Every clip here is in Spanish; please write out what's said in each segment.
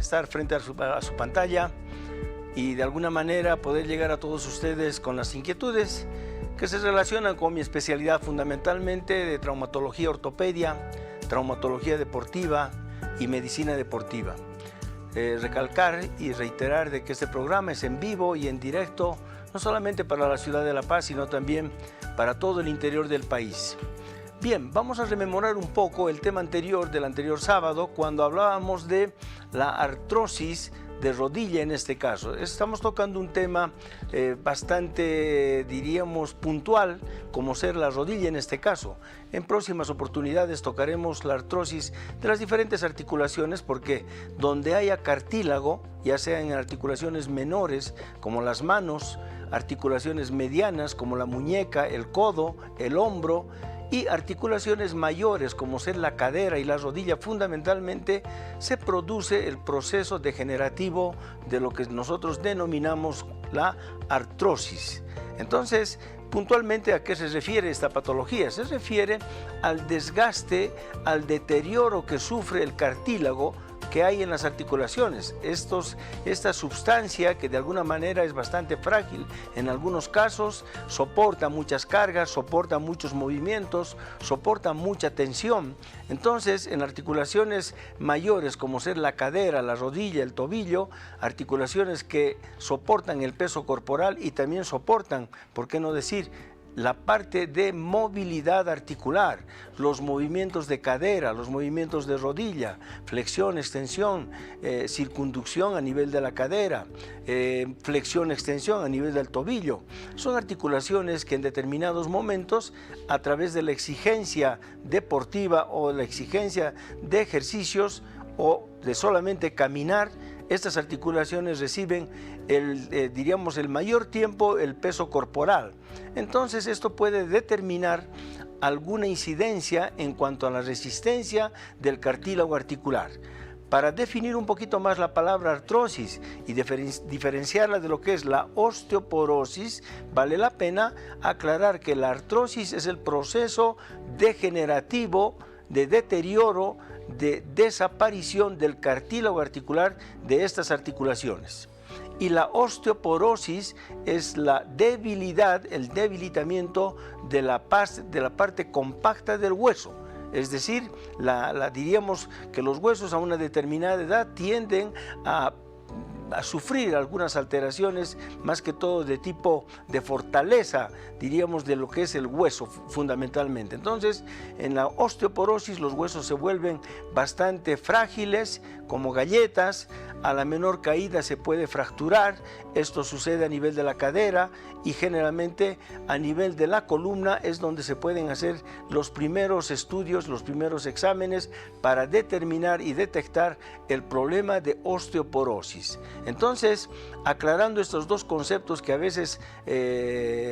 estar frente a su pantalla y de alguna manera poder llegar a todos ustedes con las inquietudes que se relacionan con mi especialidad fundamentalmente de traumatología ortopedia, traumatología deportiva y medicina deportiva. Recalcar y reiterar de que este programa es en vivo y en directo, no solamente para la ciudad de La Paz, sino también para todo el interior del país. Bien, vamos a rememorar un poco el tema anterior del anterior sábado, cuando hablábamos de la artrosis de rodilla en este caso. Estamos tocando un tema bastante, diríamos, puntual, como ser la rodilla en este caso. En próximas oportunidades tocaremos la artrosis de las diferentes articulaciones, porque donde haya cartílago, ya sea en articulaciones menores como las manos, articulaciones medianas como la muñeca, el codo, el hombro, y articulaciones mayores como ser la cadera y la rodilla, fundamentalmente se produce el proceso degenerativo de lo que nosotros denominamos la artrosis. Entonces, puntualmente, ¿a qué se refiere esta patología? Se refiere al desgaste, al deterioro que sufre el cartílago que hay en las articulaciones. Esta sustancia, que de alguna manera es bastante frágil, en algunos casos soporta muchas cargas, soporta muchos movimientos, soporta mucha tensión. Entonces, en articulaciones mayores como ser la cadera, la rodilla, el tobillo, articulaciones que soportan el peso corporal y también soportan, ¿por qué no decir?, la parte de movilidad articular, los movimientos de cadera, los movimientos de rodilla, flexión, extensión, circunducción a nivel de la cadera, flexión, extensión a nivel del tobillo. Son articulaciones que en determinados momentos, a través de la exigencia deportiva o la exigencia de ejercicios o de solamente caminar, estas articulaciones reciben diríamos, el mayor tiempo el peso corporal. Entonces esto puede determinar alguna incidencia en cuanto a la resistencia del cartílago articular. Para definir un poquito más la palabra artrosis y diferenciarla de lo que es la osteoporosis, vale la pena aclarar que la artrosis es el proceso degenerativo de deterioro, de desaparición del cartílago articular de estas articulaciones. Y la osteoporosis es la debilidad, el debilitamiento de la parte compacta del hueso. Es decir, diríamos que los huesos a una determinada edad tienden a sufrir algunas alteraciones, más que todo de tipo de fortaleza, diríamos, de lo que es el hueso fundamentalmente. Entonces, en la osteoporosis los huesos se vuelven bastante frágiles, como galletas. A la menor caída se puede fracturar. Esto sucede a nivel de la cadera y generalmente a nivel de la columna es donde se pueden hacer los primeros estudios, los primeros exámenes para determinar y detectar el problema de osteoporosis. Entonces, aclarando estos dos conceptos que a veces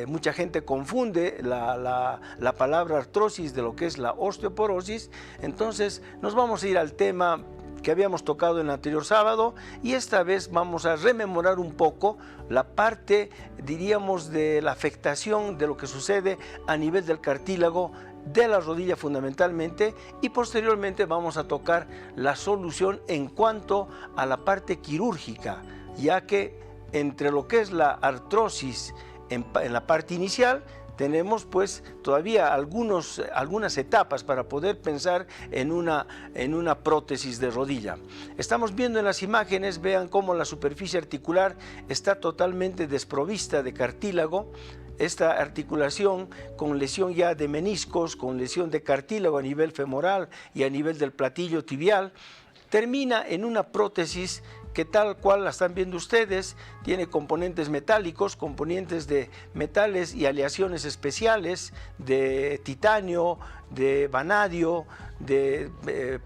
mucha gente confunde la palabra artrosis de lo que es la osteoporosis, entonces nos vamos a ir al tema que habíamos tocado en el anterior sábado, y esta vez vamos a rememorar un poco la parte, diríamos, de la afectación de lo que sucede a nivel del cartílago de la rodilla fundamentalmente, y posteriormente vamos a tocar la solución en cuanto a la parte quirúrgica, ya que entre lo que es la artrosis en la parte inicial, tenemos pues todavía algunas etapas para poder pensar en una prótesis de rodilla. Estamos viendo en las imágenes, vean cómo la superficie articular está totalmente desprovista de cartílago. Esta articulación con lesión ya de meniscos, con lesión de cartílago a nivel femoral y a nivel del platillo tibial, termina en una prótesis que tal cual la están viendo ustedes, tiene componentes metálicos, componentes de metales y aleaciones especiales de titanio, de vanadio, de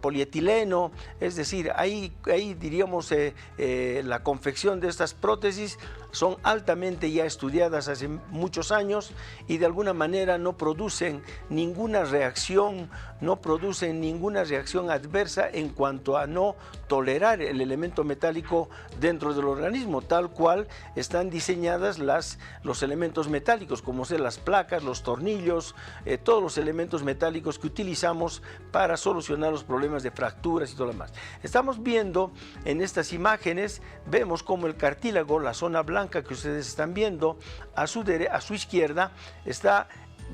polietileno. Es decir, ahí diríamos la confección de estas prótesis son altamente ya estudiadas hace muchos años y de alguna manera no producen ninguna reacción, adversa en cuanto a no tolerar el elemento metálico dentro del organismo, tal cual están diseñadas los elementos metálicos, como son las placas, los tornillos, todos los elementos metálicos metálicos que utilizamos para solucionar los problemas de fracturas y todo lo demás. Estamos viendo en estas imágenes, vemos como el cartílago, la zona blanca que ustedes están viendo, a su izquierda está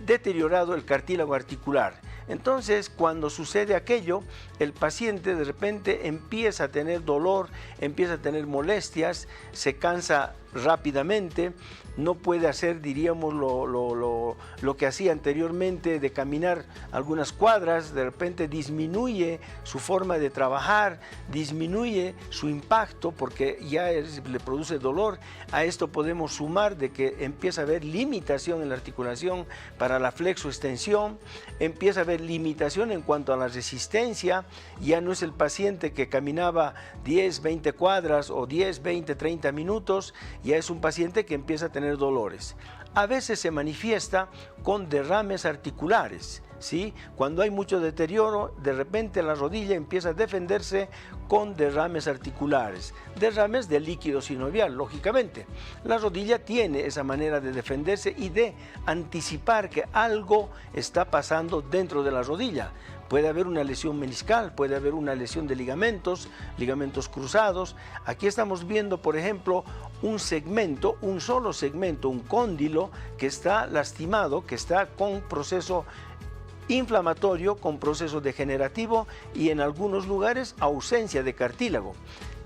deteriorado el cartílago articular. Entonces, cuando sucede aquello, el paciente de repente empieza a tener dolor, empieza a tener molestias, se cansa rápidamente, no puede hacer, diríamos, lo que hacía anteriormente de caminar algunas cuadras, de repente disminuye su forma de trabajar, disminuye su impacto porque ya le produce dolor. A esto podemos sumar de que empieza a haber limitación en la articulación para la flexoextensión, empieza a haber limitación en cuanto a la resistencia, ya no es el paciente que caminaba 10, 20 cuadras o 10, 20, 30 minutos, ya es un paciente que empieza a tener dolores. A veces se manifiesta con derrames articulares, ¿sí? Cuando hay mucho deterioro, de repente la rodilla empieza a defenderse con derrames articulares, derrames de líquido sinovial, lógicamente. La rodilla tiene esa manera de defenderse y de anticipar que algo está pasando dentro de la rodilla. Puede haber una lesión meniscal, puede haber una lesión de ligamentos cruzados. Aquí estamos viendo, por ejemplo, un segmento, un solo segmento, un cóndilo que está lastimado, que está con proceso inflamatorio, con proceso degenerativo y en algunos lugares ausencia de cartílago.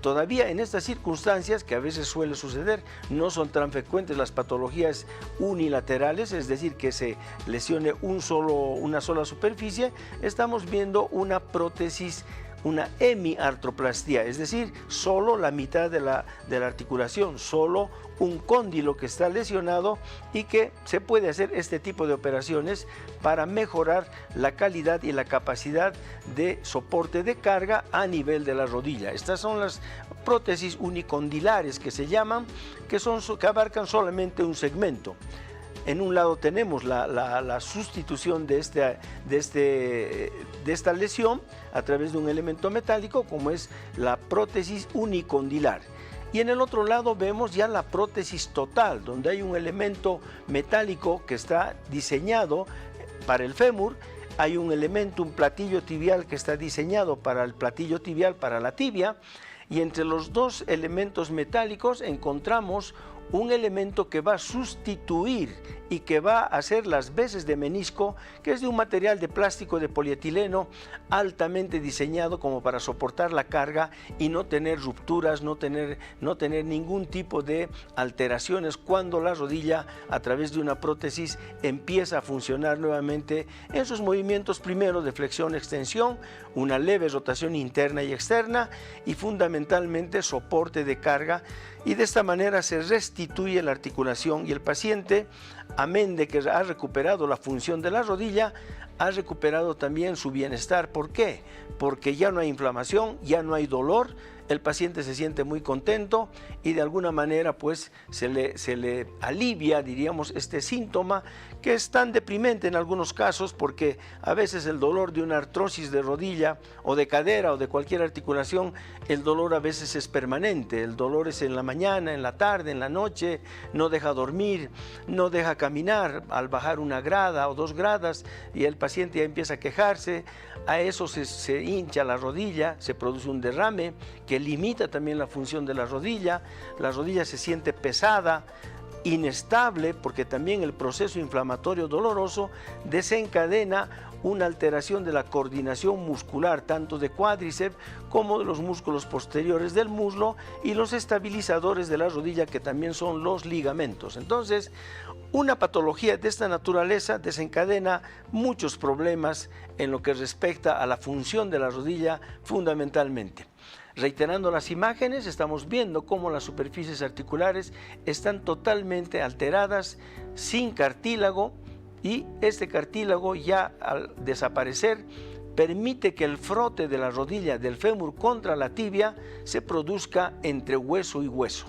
Todavía en estas circunstancias, que a veces suele suceder, no son tan frecuentes las patologías unilaterales, es decir, que se lesione una sola superficie, estamos viendo una prótesis, una hemiartroplastia, es decir, solo la mitad de la articulación, solo un cóndilo que está lesionado y que se puede hacer este tipo de operaciones para mejorar la calidad y la capacidad de soporte de carga a nivel de la rodilla. Estas son las prótesis unicondilares que se llaman, que abarcan solamente un segmento. En un lado tenemos la sustitución de esta lesión a través de un elemento metálico, como es la prótesis unicondilar. Y en el otro lado vemos ya la prótesis total, donde hay un elemento metálico que está diseñado para el fémur, hay un elemento, un platillo tibial que está diseñado para el platillo tibial, para la tibia, y entre los dos elementos metálicos encontramos un elemento que va a sustituir y que va a hacer las veces de menisco, que es de un material de plástico de polietileno altamente diseñado como para soportar la carga y no tener rupturas, no tener ningún tipo de alteraciones cuando la rodilla a través de una prótesis empieza a funcionar nuevamente en sus movimientos primero de flexión, extensión, una leve rotación interna y externa y fundamentalmente soporte de carga, y de esta manera se restituye la articulación y el paciente, amén de que ha recuperado la función de la rodilla, ha recuperado también su bienestar. ¿Por qué? Porque ya no hay inflamación, ya no hay dolor, el paciente se siente muy contento y de alguna manera pues se le alivia, diríamos, este síntoma que es tan deprimente en algunos casos, porque a veces el dolor de una artrosis de rodilla o de cadera o de cualquier articulación, el dolor a veces es permanente, el dolor es en la mañana, en la tarde, en la noche, no deja dormir, no deja caminar al bajar una grada o 2 gradas y el paciente ya empieza a quejarse. A eso se hincha la rodilla, se produce un derrame que limita también la función de la rodilla se siente pesada, inestable, porque también el proceso inflamatorio doloroso desencadena una alteración de la coordinación muscular, tanto de cuádriceps como de los músculos posteriores del muslo y los estabilizadores de la rodilla, que también son los ligamentos. Entonces, una patología de esta naturaleza desencadena muchos problemas en lo que respecta a la función de la rodilla fundamentalmente. Reiterando las imágenes, estamos viendo cómo las superficies articulares están totalmente alteradas, sin cartílago, y este cartílago ya al desaparecer permite que el frote de la rodilla del fémur contra la tibia se produzca entre hueso y hueso.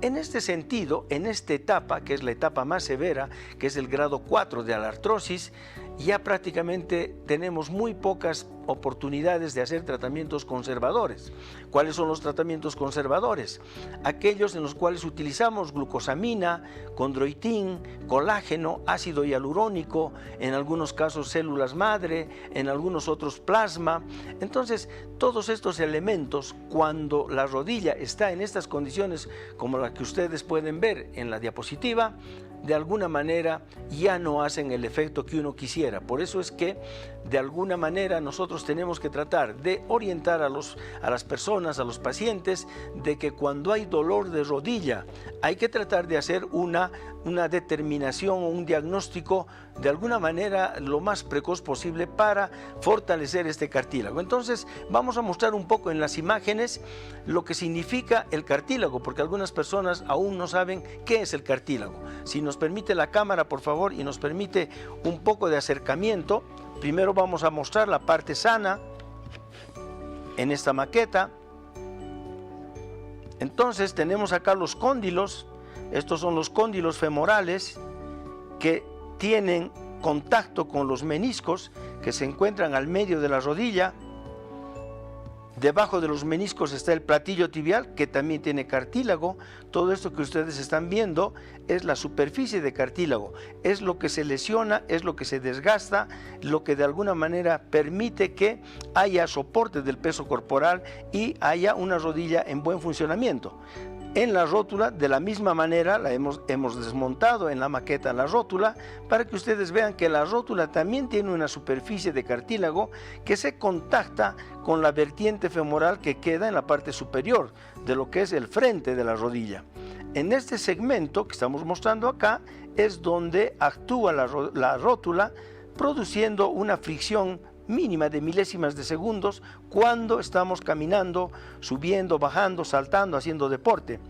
En este sentido, en esta etapa, que es la etapa más severa, que es el grado 4 de la artrosis, ya prácticamente tenemos muy pocas oportunidades de hacer tratamientos conservadores. ¿Cuáles son los tratamientos conservadores? Aquellos en los cuales utilizamos glucosamina, condroitín, colágeno, ácido hialurónico, en algunos casos células madre, en algunos otros plasma. Entonces, todos estos elementos, cuando la rodilla está en estas condiciones como la que ustedes pueden ver en la diapositiva, de alguna manera ya no hacen el efecto que uno quisiera. Por eso es que de alguna manera nosotros tenemos que tratar de orientar a las personas, a los pacientes, de que cuando hay dolor de rodilla hay que tratar de hacer una determinación o un diagnóstico de alguna manera lo más precoz posible para fortalecer este cartílago. Entonces vamos a mostrar un poco en las imágenes lo que significa el cartílago, porque algunas personas aún no saben qué es el cartílago. Si nos permite la cámara, por favor, y nos permite un poco de acercamiento, primero vamos a mostrar la parte sana en esta maqueta. Entonces tenemos acá los cóndilos. Estos son los cóndilos femorales que tienen contacto con los meniscos que se encuentran al medio de la rodilla. Debajo de los meniscos está el platillo tibial, que también tiene cartílago. Todo esto que ustedes están viendo es la superficie de cartílago. Es lo que se lesiona, es lo que se desgasta, lo que de alguna manera permite que haya soporte del peso corporal y haya una rodilla en buen funcionamiento. En la rótula, de la misma manera, la hemos desmontado en la maqueta la rótula para que ustedes vean que la rótula también tiene una superficie de cartílago que se contacta con la vertiente femoral que queda en la parte superior de lo que es el frente de la rodilla. En este segmento que estamos mostrando acá es donde actúa la rótula produciendo una fricción mínima de milésimas de segundos cuando estamos caminando, subiendo, bajando, saltando, haciendo deporte.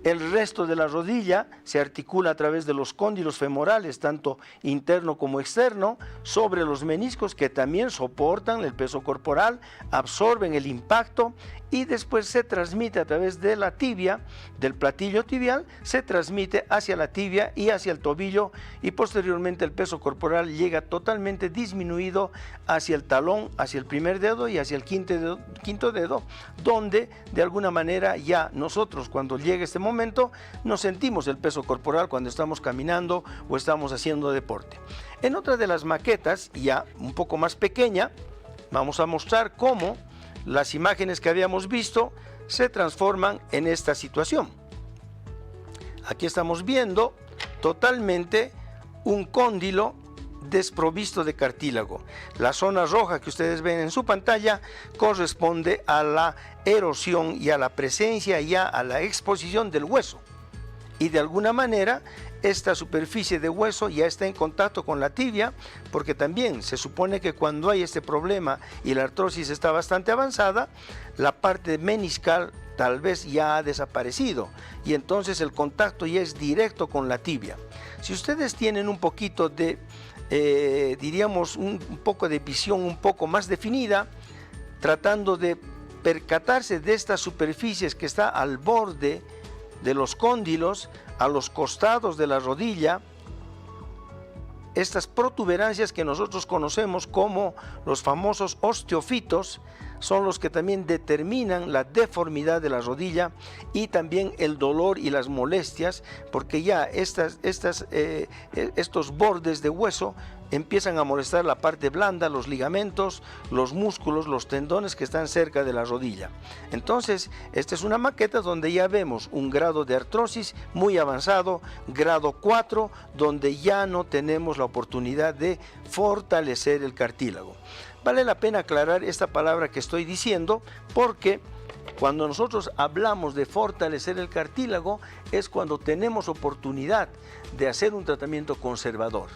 El resto de la rodilla se articula a través de los cóndilos femorales, tanto interno como externo, sobre los meniscos que también soportan el peso corporal, absorben el impacto y después se transmite a través de la tibia, del platillo tibial, se transmite hacia la tibia y hacia el tobillo y posteriormente el peso corporal llega totalmente disminuido hacia el talón, hacia el primer dedo y hacia el quinto dedo, donde de alguna manera ya nosotros cuando llega este momento no sentimos el peso corporal cuando estamos caminando o estamos haciendo deporte. En otra de las maquetas, ya un poco más pequeña, vamos a mostrar cómo las imágenes que habíamos visto se transforman en esta situación. Aquí estamos viendo totalmente un cóndilo desprovisto de cartílago. La zona roja que ustedes ven en su pantalla corresponde a la erosión y a la presencia y a la exposición del hueso. Y de alguna manera esta superficie de hueso ya está en contacto con la tibia, porque también se supone que cuando hay este problema y la artrosis está bastante avanzada, la parte meniscal tal vez ya ha desaparecido y entonces el contacto ya es directo con la tibia. Si ustedes tienen un poquito de diríamos un poco de visión un poco más definida, tratando de percatarse de estas superficies que está al borde de los cóndilos, a los costados de la rodilla, estas protuberancias que nosotros conocemos como los famosos osteofitos, son los que también determinan la deformidad de la rodilla y también el dolor y las molestias, porque ya estos bordes de hueso empiezan a molestar la parte blanda, los ligamentos, los músculos, los tendones que están cerca de la rodilla. Entonces, esta es una maqueta donde ya vemos un grado de artrosis muy avanzado, grado 4, donde ya no tenemos la oportunidad de fortalecer el cartílago. Vale la pena aclarar esta palabra que estoy diciendo porque cuando nosotros hablamos de fortalecer el cartílago es cuando tenemos oportunidad de hacer un tratamiento conservador.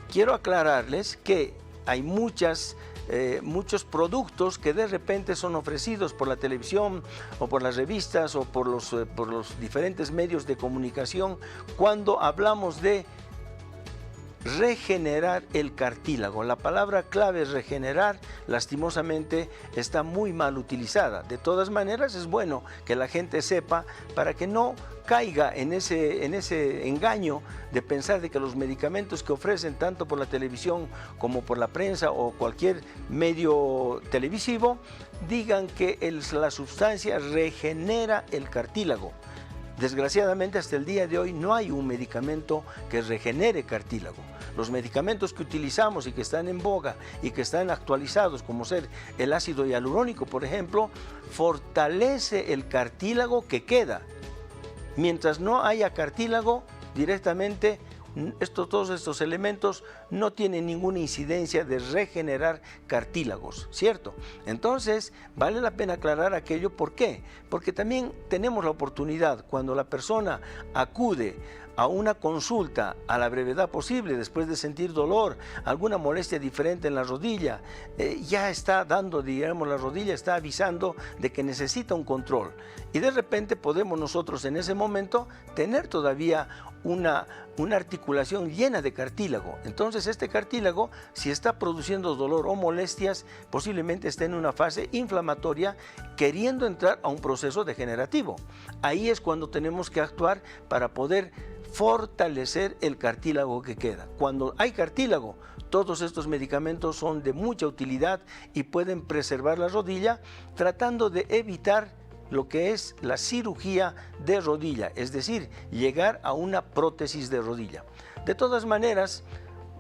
Quiero aclararles que hay muchos productos que de repente son ofrecidos por la televisión o por las revistas o por los diferentes medios de comunicación cuando hablamos de regenerar el cartílago. La palabra clave es regenerar, lastimosamente está muy mal utilizada. De todas maneras es bueno que la gente sepa para que no caiga en ese engaño de pensar de que los medicamentos que ofrecen tanto por la televisión como por la prensa o cualquier medio televisivo digan que la sustancia regenera el cartílago. Desgraciadamente hasta el día de hoy no hay un medicamento que regenere cartílago. Los medicamentos que utilizamos y que están en boga y que están actualizados, como ser el ácido hialurónico, por ejemplo, fortalece el cartílago que queda. Mientras no haya cartílago, directamente todos estos elementos no tienen ninguna incidencia de regenerar cartílagos, ¿cierto? Entonces, vale la pena aclarar aquello. ¿Por qué? Porque también tenemos la oportunidad, cuando la persona acude a una consulta a la brevedad posible, después de sentir dolor, alguna molestia diferente en la rodilla, ya está dando, digamos, la rodilla está avisando de que necesita un control. Y de repente podemos nosotros en ese momento tener todavía una articulación llena de cartílago. Entonces este cartílago, si está produciendo dolor o molestias, posiblemente esté en una fase inflamatoria queriendo entrar a un proceso degenerativo. Ahí es cuando tenemos que actuar para poder fortalecer el cartílago que queda. Cuando hay cartílago, todos estos medicamentos son de mucha utilidad y pueden preservar la rodilla, tratando de evitar lo que es la cirugía de rodilla, es decir, llegar a una prótesis de rodilla. De todas maneras,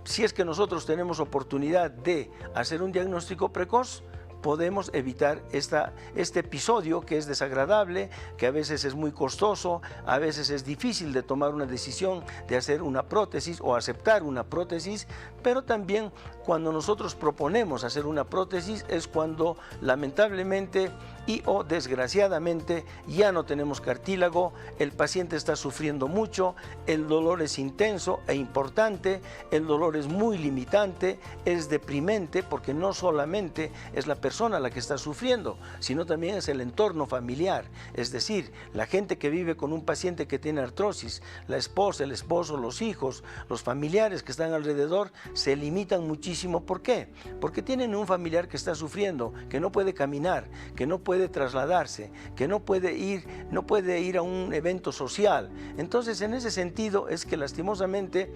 si es que nosotros tenemos oportunidad de hacer un diagnóstico precoz, podemos evitar este episodio que es desagradable, que a veces es muy costoso, a veces es difícil de tomar una decisión de hacer una prótesis o aceptar una prótesis, pero también cuando nosotros proponemos hacer una prótesis es cuando lamentablemente y o desgraciadamente ya no tenemos cartílago, el paciente está sufriendo mucho, el dolor es intenso e importante, el dolor es muy limitante, es deprimente porque no solamente es la persona la que está sufriendo, sino también es el entorno familiar, es decir, la gente que vive con un paciente que tiene artrosis, la esposa, el esposo, los hijos, los familiares que están alrededor se limitan muchísimo. ¿Por qué? Porque tienen un familiar que está sufriendo, que no puede caminar, que no puede trasladarse, que no puede ir a un evento social. Entonces, en ese sentido es que lastimosamente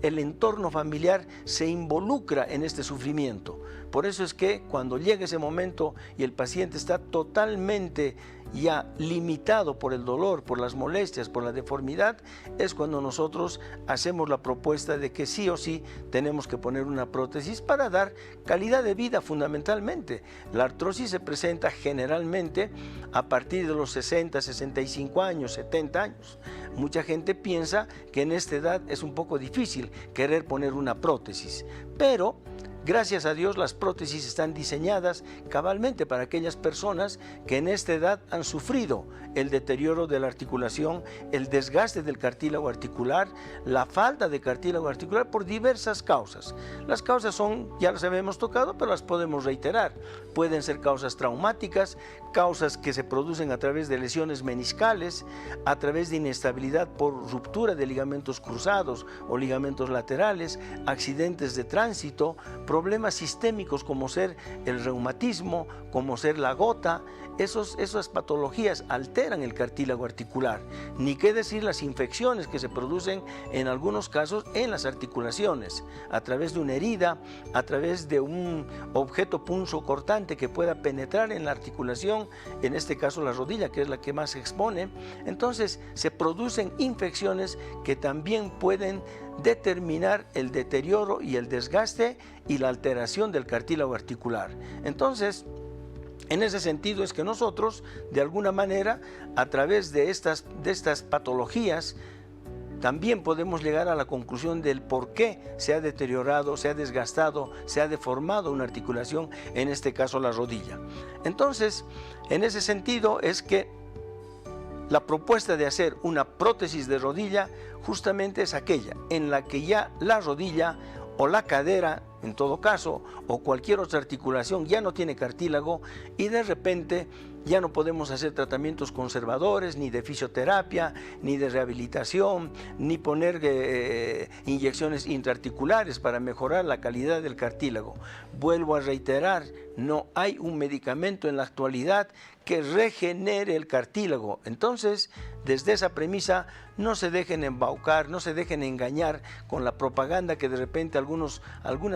el entorno familiar se involucra en este sufrimiento. Por eso es que cuando llega ese momento y el paciente está totalmente ya limitado por el dolor, por las molestias, por la deformidad, es cuando nosotros hacemos la propuesta de que sí o sí tenemos que poner una prótesis para dar calidad de vida fundamentalmente. La artrosis se presenta generalmente a partir de los 60, 65 años, 70 años. Mucha gente piensa que en esta edad es un poco difícil querer poner una prótesis, pero gracias a Dios las prótesis están diseñadas cabalmente para aquellas personas que en esta edad han sufrido el deterioro de la articulación, el desgaste del cartílago articular, la falta de cartílago articular por diversas causas. Las causas son, ya las habíamos tocado, pero las podemos reiterar. Pueden ser causas traumáticas, causas que se producen a través de lesiones meniscales, a través de inestabilidad por ruptura de ligamentos cruzados o ligamentos laterales, accidentes de tránsito, problemas sistémicos como ser el reumatismo, como ser la gota. Esas patologías alteran el cartílago articular. Ni qué decir las infecciones que se producen en algunos casos en las articulaciones, a través de una herida, a través de un objeto punzocortante que pueda penetrar en la articulación, en este caso la rodilla, que es la que más se expone. Entonces se producen infecciones que también pueden determinar el deterioro y el desgaste y la alteración del cartílago articular. Entonces, en ese sentido es que nosotros, de alguna manera, a través de estas patologías, también podemos llegar a la conclusión del por qué se ha deteriorado, se ha desgastado, se ha deformado una articulación, en este caso la rodilla. Entonces, en ese sentido es que la propuesta de hacer una prótesis de rodilla justamente es aquella en la que ya la rodilla o la cadera en todo caso, o cualquier otra articulación ya no tiene cartílago y de repente ya no podemos hacer tratamientos conservadores, ni de fisioterapia, ni de rehabilitación, ni poner inyecciones intraarticulares para mejorar la calidad del cartílago. Vuelvo a reiterar, no hay un medicamento en la actualidad que regenere el cartílago. Entonces, desde esa premisa, no se dejen embaucar, no se dejen engañar con la propaganda que de repente algunas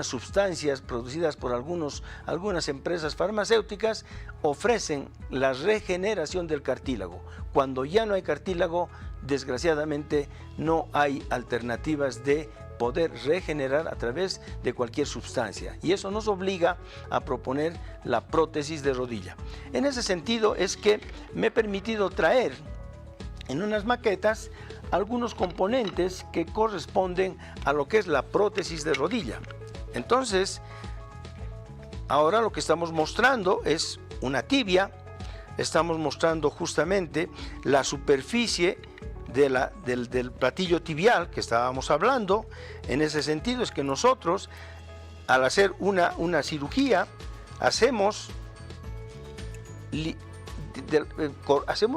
sustancias producidas por algunas empresas farmacéuticas ofrecen la regeneración del cartílago. Cuando ya no hay cartílago, desgraciadamente no hay alternativas de poder regenerar a través de cualquier sustancia, y eso nos obliga a proponer la prótesis de rodilla. En ese sentido es que me he permitido traer en unas maquetas algunos componentes que corresponden a lo que es la prótesis de rodilla. Entonces, ahora lo que estamos mostrando es una tibia, estamos mostrando justamente la superficie del platillo tibial que estábamos hablando. En ese sentido es que nosotros, al hacer una cirugía, hacemos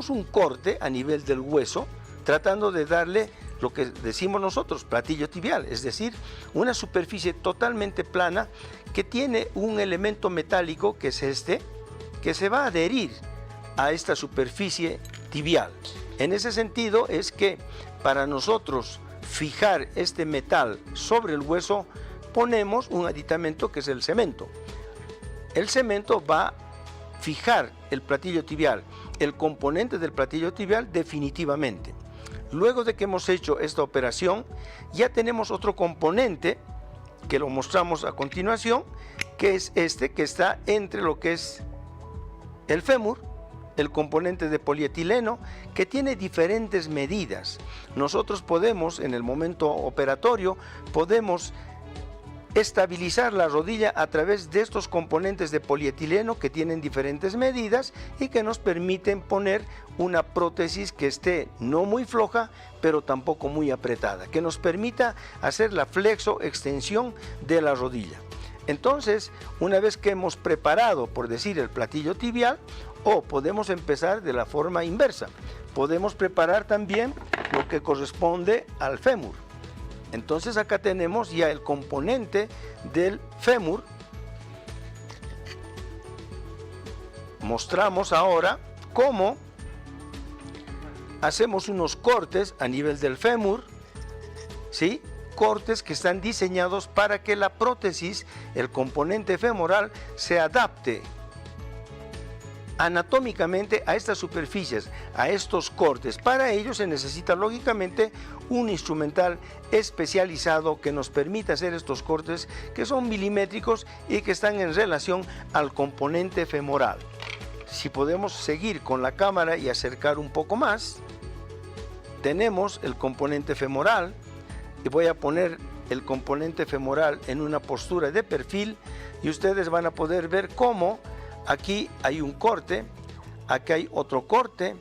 un corte a nivel del hueso, tratando de darle lo que decimos nosotros, platillo tibial, es decir, una superficie totalmente plana que tiene un elemento metálico, que es este, que se va a adherir a esta superficie tibial. En ese sentido es que para nosotros fijar este metal sobre el hueso, ponemos un aditamento que es el cemento. El cemento va a fijar el platillo tibial, el componente del platillo tibial definitivamente. Luego de que hemos hecho esta operación, ya tenemos otro componente que lo mostramos a continuación, que es este que está entre lo que es el fémur, el componente de polietileno, que tiene diferentes medidas. Nosotros podemos, en el momento operatorio, podemos estabilizar la rodilla a través de estos componentes de polietileno que tienen diferentes medidas y que nos permiten poner una prótesis que esté no muy floja, pero tampoco muy apretada, que nos permita hacer la flexo-extensión de la rodilla. Entonces, una vez que hemos preparado, por decir, el platillo tibial, o podemos empezar de la forma inversa, podemos preparar también lo que corresponde al fémur. Entonces acá tenemos ya el componente del fémur. Mostramos ahora cómo hacemos unos cortes a nivel del fémur, ¿sí? Cortes que están diseñados para que la prótesis, el componente femoral, se adapte anatómicamente a estas superficies, a estos cortes. Para ello se necesita lógicamente un instrumental especializado que nos permita hacer estos cortes, que son milimétricos y que están en relación al componente femoral. Si podemos seguir con la cámara y acercar un poco más, tenemos el componente femoral, y voy a poner el componente femoral en una postura de perfil, y ustedes van a poder ver cómo aquí hay un corte, acá hay otro corte,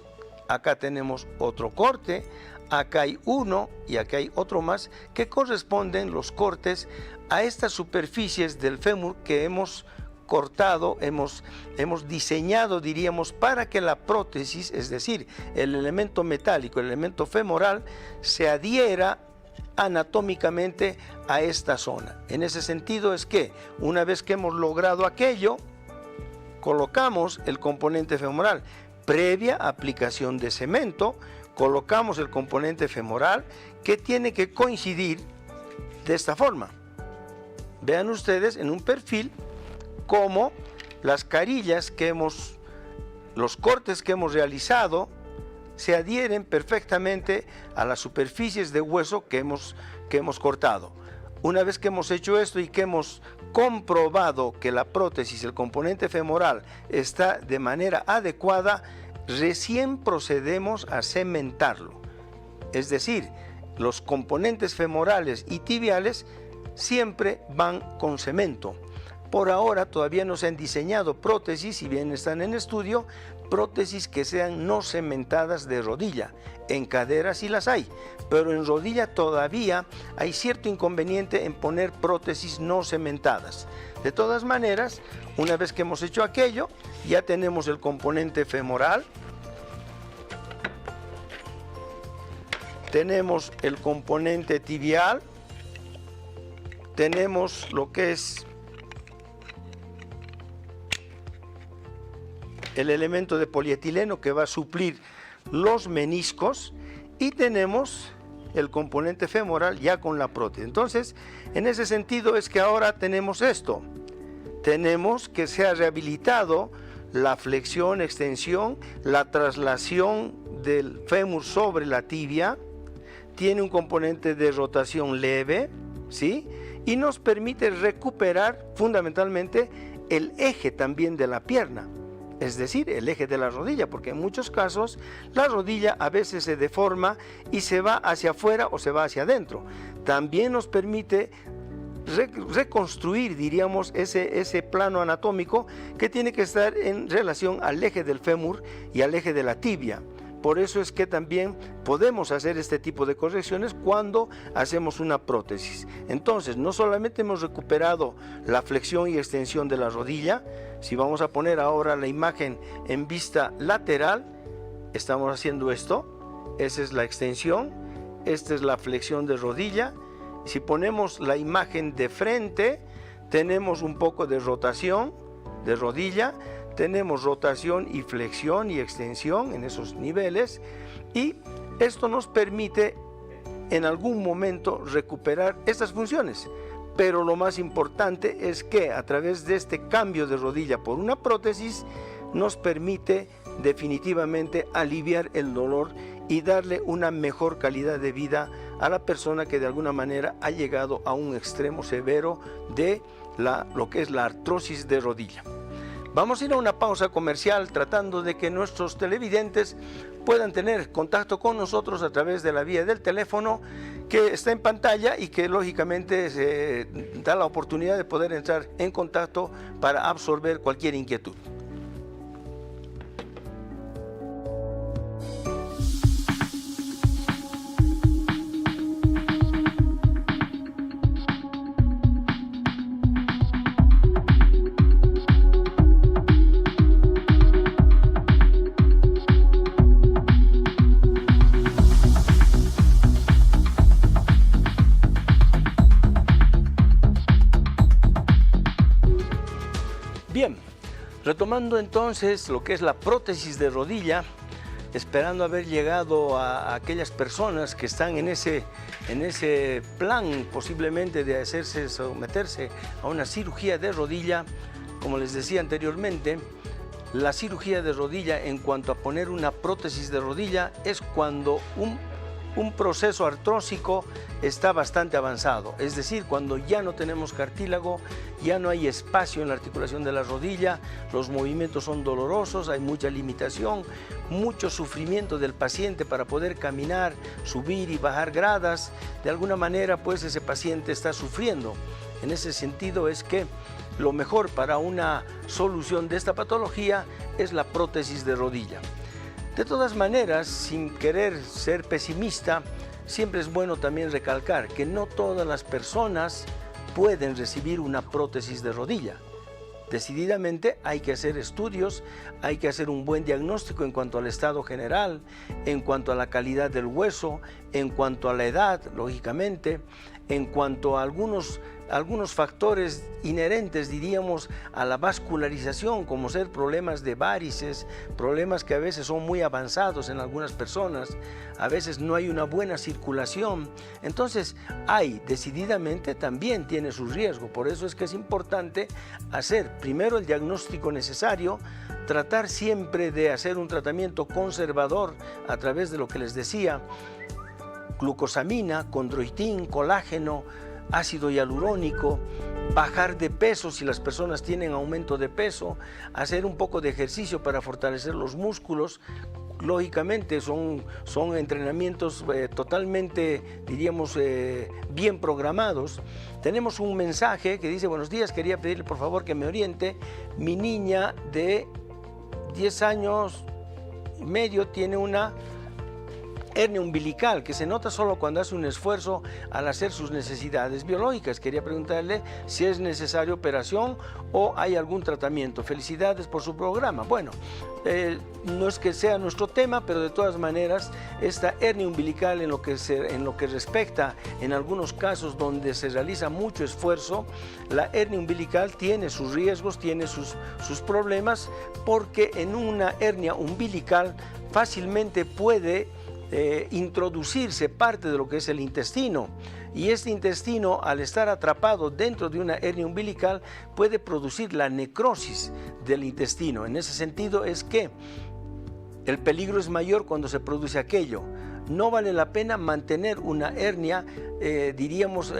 acá tenemos otro corte, acá hay uno y acá hay otro más, que corresponden los cortes a estas superficies del fémur que hemos cortado, hemos diseñado, diríamos, para que la prótesis, es decir, el elemento metálico, el elemento femoral, se adhiera anatómicamente a esta zona. En ese sentido es que una vez que hemos logrado aquello, colocamos el componente femoral. Previa aplicación de cemento, colocamos el componente femoral, que tiene que coincidir de esta forma. Vean ustedes en un perfil cómo las carillas los cortes que hemos realizado se adhieren perfectamente a las superficies de hueso que hemos cortado. Una vez que hemos hecho esto y que hemos comprobado que la prótesis, el componente femoral, está de manera adecuada, recién procedemos a cementarlo. Es decir, los componentes femorales y tibiales siempre van con cemento, Por ahora todavía no se han diseñado prótesis, si bien están en estudio, prótesis que sean no cementadas de rodilla. En cadera sí las hay, pero en rodilla todavía hay cierto inconveniente en poner prótesis no cementadas. De todas maneras, una vez que hemos hecho aquello, ya tenemos el componente femoral, tenemos el componente tibial, tenemos lo que es el elemento de polietileno que va a suplir los meniscos, y tenemos el componente femoral ya con la prótesis. Entonces, en ese sentido es que ahora tenemos esto. Tenemos que se ha rehabilitado la flexión, extensión, la traslación del fémur sobre la tibia, tiene un componente de rotación leve, ¿sí? Y nos permite recuperar fundamentalmente el eje también de la pierna, es decir, el eje de la rodilla, porque en muchos casos la rodilla a veces se deforma y se va hacia afuera o se va hacia adentro. También nos permite reconstruir, diríamos, ese plano anatómico que tiene que estar en relación al eje del fémur y al eje de la tibia. Por eso es que también podemos hacer este tipo de correcciones cuando hacemos una prótesis. Entonces, no solamente hemos recuperado la flexión y extensión de la rodilla, si vamos a poner ahora la imagen en vista lateral, estamos haciendo esto, esa es la extensión, esta es la flexión de rodilla. Si ponemos la imagen de frente, tenemos un poco de rotación de rodilla, tenemos rotación y flexión y extensión en esos niveles, y esto nos permite en algún momento recuperar estas funciones. Pero lo más importante es que a través de este cambio de rodilla por una prótesis nos permite definitivamente aliviar el dolor y darle una mejor calidad de vida a la persona que de alguna manera ha llegado a un extremo severo de lo que es la artrosis de rodilla. Vamos a ir a una pausa comercial tratando de que nuestros televidentes puedan tener contacto con nosotros a través de la vía del teléfono que está en pantalla y que lógicamente se da la oportunidad de poder entrar en contacto para absorber cualquier inquietud. Bien, retomando entonces lo que es la prótesis de rodilla, esperando haber llegado a aquellas personas que están en ese plan posiblemente de someterse a una cirugía de rodilla. Como les decía anteriormente, la cirugía de rodilla en cuanto a poner una prótesis de rodilla es cuando un proceso artrósico está bastante avanzado, es decir, cuando ya no tenemos cartílago, ya no hay espacio en la articulación de la rodilla, los movimientos son dolorosos, hay mucha limitación, mucho sufrimiento del paciente para poder caminar, subir y bajar gradas. De alguna manera, pues ese paciente está sufriendo. En ese sentido es que lo mejor para una solución de esta patología es la prótesis de rodilla. De todas maneras, sin querer ser pesimista, siempre es bueno también recalcar que no todas las personas pueden recibir una prótesis de rodilla. Decididamente hay que hacer estudios, hay que hacer un buen diagnóstico en cuanto al estado general, en cuanto a la calidad del hueso, en cuanto a la edad, lógicamente, en cuanto a algunos factores inherentes, diríamos, a la vascularización, como ser problemas de varices, problemas que a veces son muy avanzados en algunas personas, a veces no hay una buena circulación. Entonces, decididamente también tiene su riesgo. Por eso es que es importante hacer primero el diagnóstico necesario, tratar siempre de hacer un tratamiento conservador a través de lo que les decía, glucosamina, condroitín, colágeno, ácido hialurónico, bajar de peso si las personas tienen aumento de peso, hacer un poco de ejercicio para fortalecer los músculos, lógicamente son entrenamientos totalmente, diríamos, bien programados. Tenemos un mensaje que dice: buenos días, quería pedirle por favor que me oriente. Mi niña de 10 años y medio tiene una hernia umbilical que se nota solo cuando hace un esfuerzo al hacer sus necesidades biológicas. Quería preguntarle si es necesaria operación o hay algún tratamiento. Felicidades por su programa. Bueno, no es que sea nuestro tema, pero de todas maneras esta hernia umbilical, en lo que respecta en algunos casos donde se realiza mucho esfuerzo, la hernia umbilical tiene sus riesgos, tiene sus problemas, porque en una hernia umbilical fácilmente puede introducirse parte de lo que es el intestino, y este intestino, al estar atrapado dentro de una hernia umbilical, puede producir la necrosis del intestino. En ese sentido es que el peligro es mayor cuando se produce aquello. No vale la pena mantener una hernia, diríamos,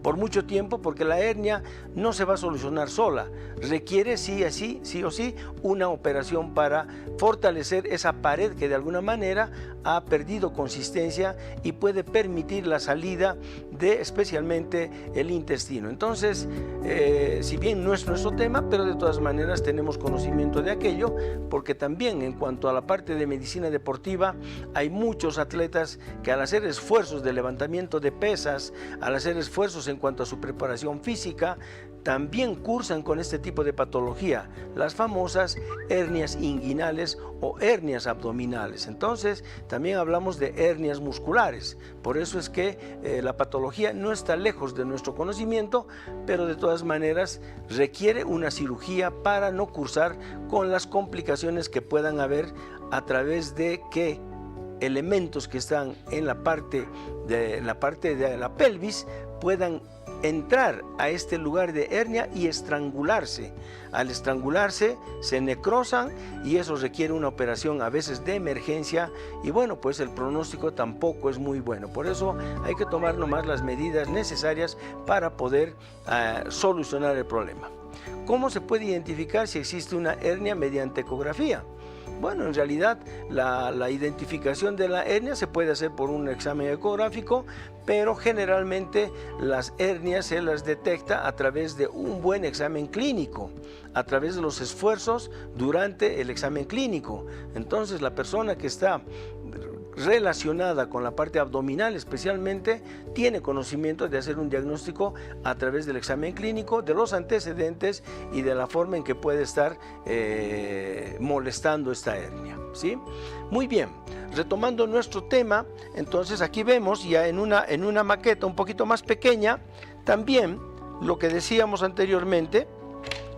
por mucho tiempo, porque la hernia no se va a solucionar sola. Requiere sí o sí una operación para fortalecer esa pared que de alguna manera ha perdido consistencia y puede permitir la salida de especialmente el intestino. Entonces, si bien no es nuestro tema, pero de todas maneras tenemos conocimiento de aquello, porque también en cuanto a la parte de medicina deportiva, hay muchos atletas que al hacer esfuerzos de levantamiento de pesas, al hacer esfuerzos en cuanto a su preparación física, también cursan con este tipo de patología, las famosas hernias inguinales o hernias abdominales. Entonces, también hablamos de hernias musculares. Por eso es que la patología no está lejos de nuestro conocimiento, pero de todas maneras requiere una cirugía para no cursar con las complicaciones que puedan haber a través de que elementos que están en la parte de la pelvis puedan entrar a este lugar de hernia y estrangularse. Al estrangularse se necrosan y eso requiere una operación a veces de emergencia, y bueno, pues el pronóstico tampoco es muy bueno. Por eso hay que tomar nomás las medidas necesarias para poder solucionar el problema. ¿Cómo se puede identificar si existe una hernia mediante ecografía? Bueno, en realidad la identificación de la hernia se puede hacer por un examen ecográfico, pero generalmente las hernias se las detecta a través de un buen examen clínico, a través de los esfuerzos durante el examen clínico. Entonces, la persona que está relacionada con la parte abdominal especialmente tiene conocimiento de hacer un diagnóstico a través del examen clínico, de los antecedentes y de la forma en que puede estar molestando esta hernia, ¿sí? Muy bien, retomando nuestro tema, entonces aquí vemos ya en una maqueta un poquito más pequeña también lo que decíamos anteriormente.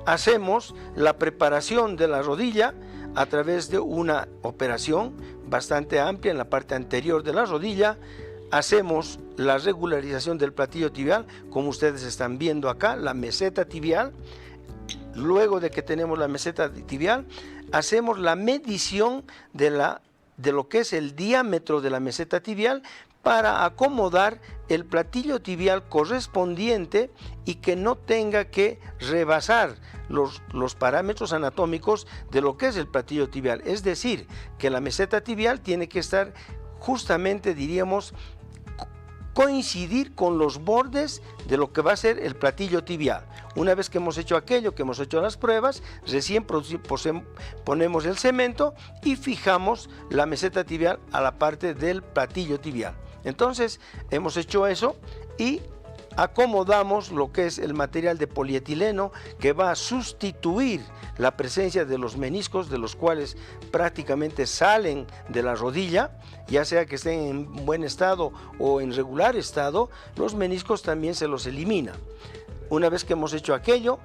Hacemos la preparación de la rodilla a través de una operación bastante amplia en la parte anterior de la rodilla. Hacemos la regularización del platillo tibial, como ustedes están viendo acá, la meseta tibial. Luego de que tenemos la meseta tibial, hacemos la medición de lo que es el diámetro de la meseta tibial para acomodar el platillo tibial correspondiente y que no tenga que rebasar los parámetros anatómicos de lo que es el platillo tibial. Es decir, que la meseta tibial tiene que estar justamente, diríamos, coincidir con los bordes de lo que va a ser el platillo tibial. Una vez que hemos hecho aquello, que hemos hecho las pruebas, recién ponemos el cemento y fijamos la meseta tibial a la parte del platillo tibial. Entonces, hemos hecho eso y acomodamos lo que es el material de polietileno que va a sustituir la presencia de los meniscos, de los cuales prácticamente salen de la rodilla, ya sea que estén en buen estado o en regular estado. Los meniscos también se los elimina. Una vez que hemos hecho aquello,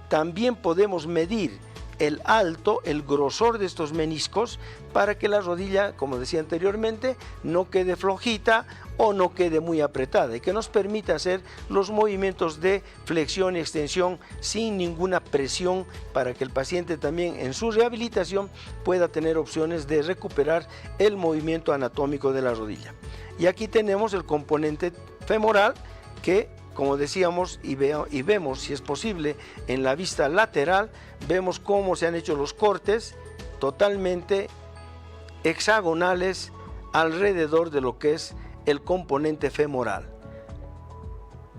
también podemos medir el alto, el grosor de estos meniscos para que la rodilla, como decía anteriormente, no quede flojita o no quede muy apretada y que nos permita hacer los movimientos de flexión y extensión sin ninguna presión, para que el paciente también en su rehabilitación pueda tener opciones de recuperar el movimiento anatómico de la rodilla. Y aquí tenemos el componente femoral que, como decíamos, y vemos si es posible en la vista lateral, vemos cómo se han hecho los cortes totalmente hexagonales alrededor de lo que es el componente femoral.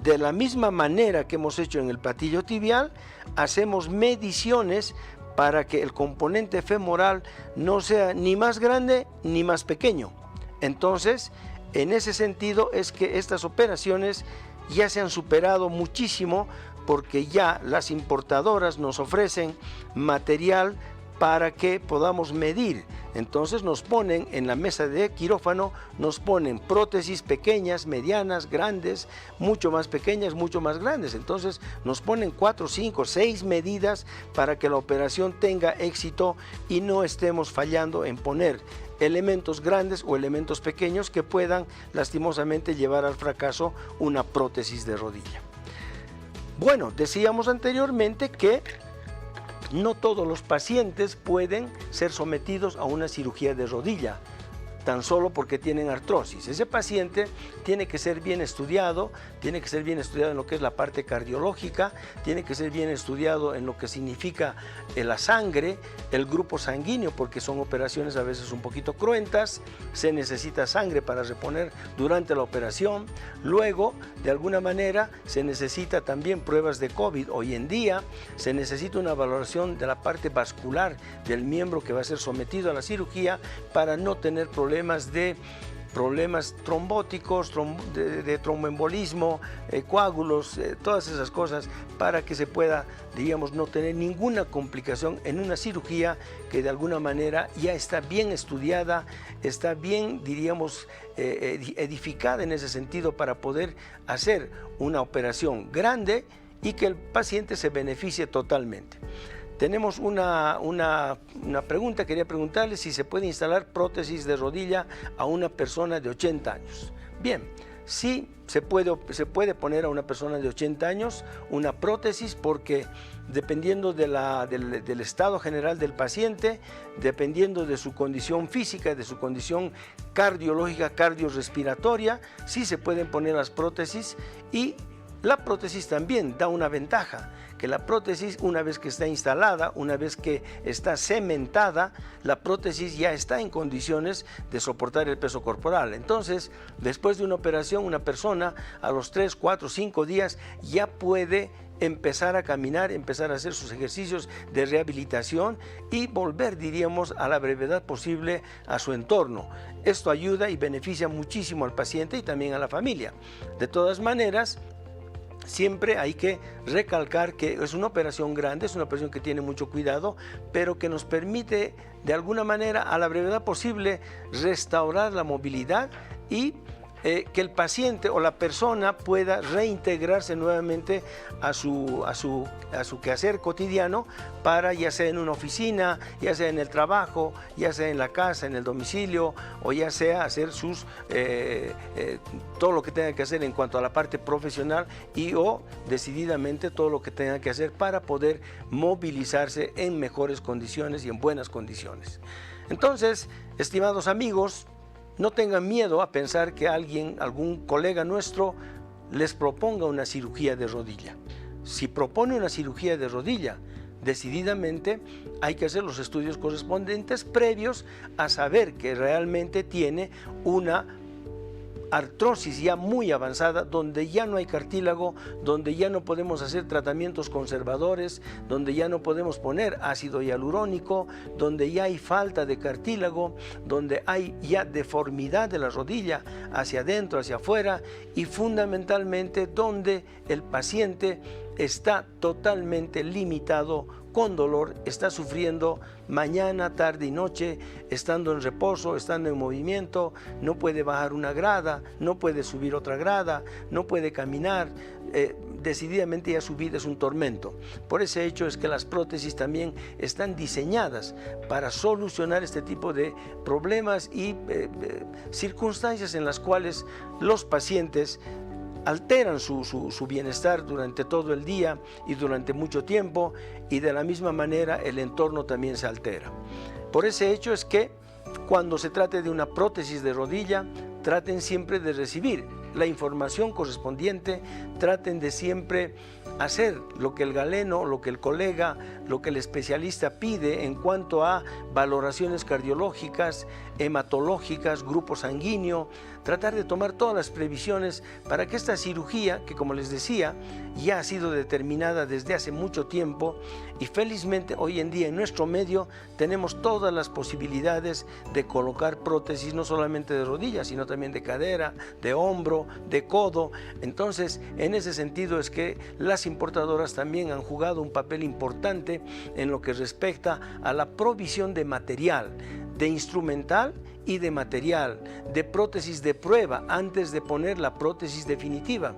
De la misma manera que hemos hecho en el platillo tibial, hacemos mediciones para que el componente femoral no sea ni más grande ni más pequeño. Entonces, en ese sentido es que estas operaciones ya se han superado muchísimo, porque ya las importadoras nos ofrecen material para que podamos medir. Entonces nos ponen en la mesa de quirófano, nos ponen prótesis pequeñas, medianas, grandes, mucho más pequeñas, mucho más grandes. Entonces nos ponen 4, 5, 6 medidas para que la operación tenga éxito y no estemos fallando en poner elementos grandes o elementos pequeños que puedan lastimosamente llevar al fracaso una prótesis de rodilla. Bueno, decíamos anteriormente que no todos los pacientes pueden ser sometidos a una cirugía de rodilla, tan solo porque tienen artrosis. Ese paciente tiene que ser bien estudiado, en lo que es la parte cardiológica, tiene que ser bien estudiado en lo que significa la sangre, el grupo sanguíneo, porque son operaciones a veces un poquito cruentas, se necesita sangre para reponer durante la operación. Luego, de alguna manera, se necesita también pruebas de COVID. Hoy en día se necesita una valoración de la parte vascular del miembro que va a ser sometido a la cirugía para no tener problemas trombóticos, de tromboembolismo, coágulos, todas esas cosas, para que se pueda, digamos, no tener ninguna complicación en una cirugía que de alguna manera ya está bien estudiada, está bien, diríamos, edificada en ese sentido para poder hacer una operación grande y que el paciente se beneficie totalmente. Tenemos una pregunta, quería preguntarle si se puede instalar prótesis de rodilla a una persona de 80 años. Bien, sí se puede poner a una persona de 80 años una prótesis, porque dependiendo del estado general del paciente, dependiendo de su condición física, de su condición cardiológica, cardiorrespiratoria, sí se pueden poner las prótesis. Y la prótesis también da una ventaja, que la prótesis, una vez que está instalada, una vez que está cementada, la prótesis ya está en condiciones de soportar el peso corporal. Entonces, después de una operación, una persona a los 3, 4, 5 días ya puede empezar a caminar, empezar a hacer sus ejercicios de rehabilitación y volver, diríamos, a la brevedad posible a su entorno. Esto ayuda y beneficia muchísimo al paciente y también a la familia. De todas maneras, siempre hay que recalcar que es una operación grande, es una operación que tiene mucho cuidado, pero que nos permite de alguna manera a la brevedad posible restaurar la movilidad y que el paciente o la persona pueda reintegrarse nuevamente a su quehacer cotidiano, para, ya sea en una oficina, ya sea en el trabajo, ya sea en la casa, en el domicilio, o ya sea hacer todo lo que tenga que hacer en cuanto a la parte profesional o decididamente todo lo que tenga que hacer para poder movilizarse en mejores condiciones y en buenas condiciones. Entonces, estimados amigos, no tengan miedo a pensar que algún colega nuestro les proponga una cirugía de rodilla. Si propone una cirugía de rodilla, decididamente hay que hacer los estudios correspondientes previos a saber que realmente tiene una artrosis ya muy avanzada, donde ya no hay cartílago, donde ya no podemos hacer tratamientos conservadores, donde ya no podemos poner ácido hialurónico, donde ya hay falta de cartílago, donde hay ya deformidad de la rodilla hacia adentro, hacia afuera, y fundamentalmente donde el paciente está totalmente limitado, con dolor, está sufriendo mañana, tarde y noche, estando en reposo, estando en movimiento, no puede bajar una grada, no puede subir otra grada, no puede caminar, decididamente ya su vida es un tormento. Por ese hecho es que las prótesis también están diseñadas para solucionar este tipo de problemas y circunstancias en las cuales los pacientes alteran su bienestar durante todo el día y durante mucho tiempo, y de la misma manera el entorno también se altera. Por ese hecho es que cuando se trate de una prótesis de rodilla, traten siempre de recibir la información correspondiente, traten de siempre hacer lo que el galeno, lo que el colega, lo que el especialista pide en cuanto a valoraciones cardiológicas, hematológicas, grupo sanguíneo, tratar de tomar todas las previsiones para que esta cirugía, que como les decía, ya ha sido determinada desde hace mucho tiempo y felizmente hoy en día en nuestro medio tenemos todas las posibilidades de colocar prótesis, no solamente de rodilla, sino también de cadera, de hombro, de codo. Entonces, en ese sentido es que las importadoras también han jugado un papel importante en lo que respecta a la provisión de material, de instrumental y de material, de prótesis de prueba antes de poner la prótesis definitiva.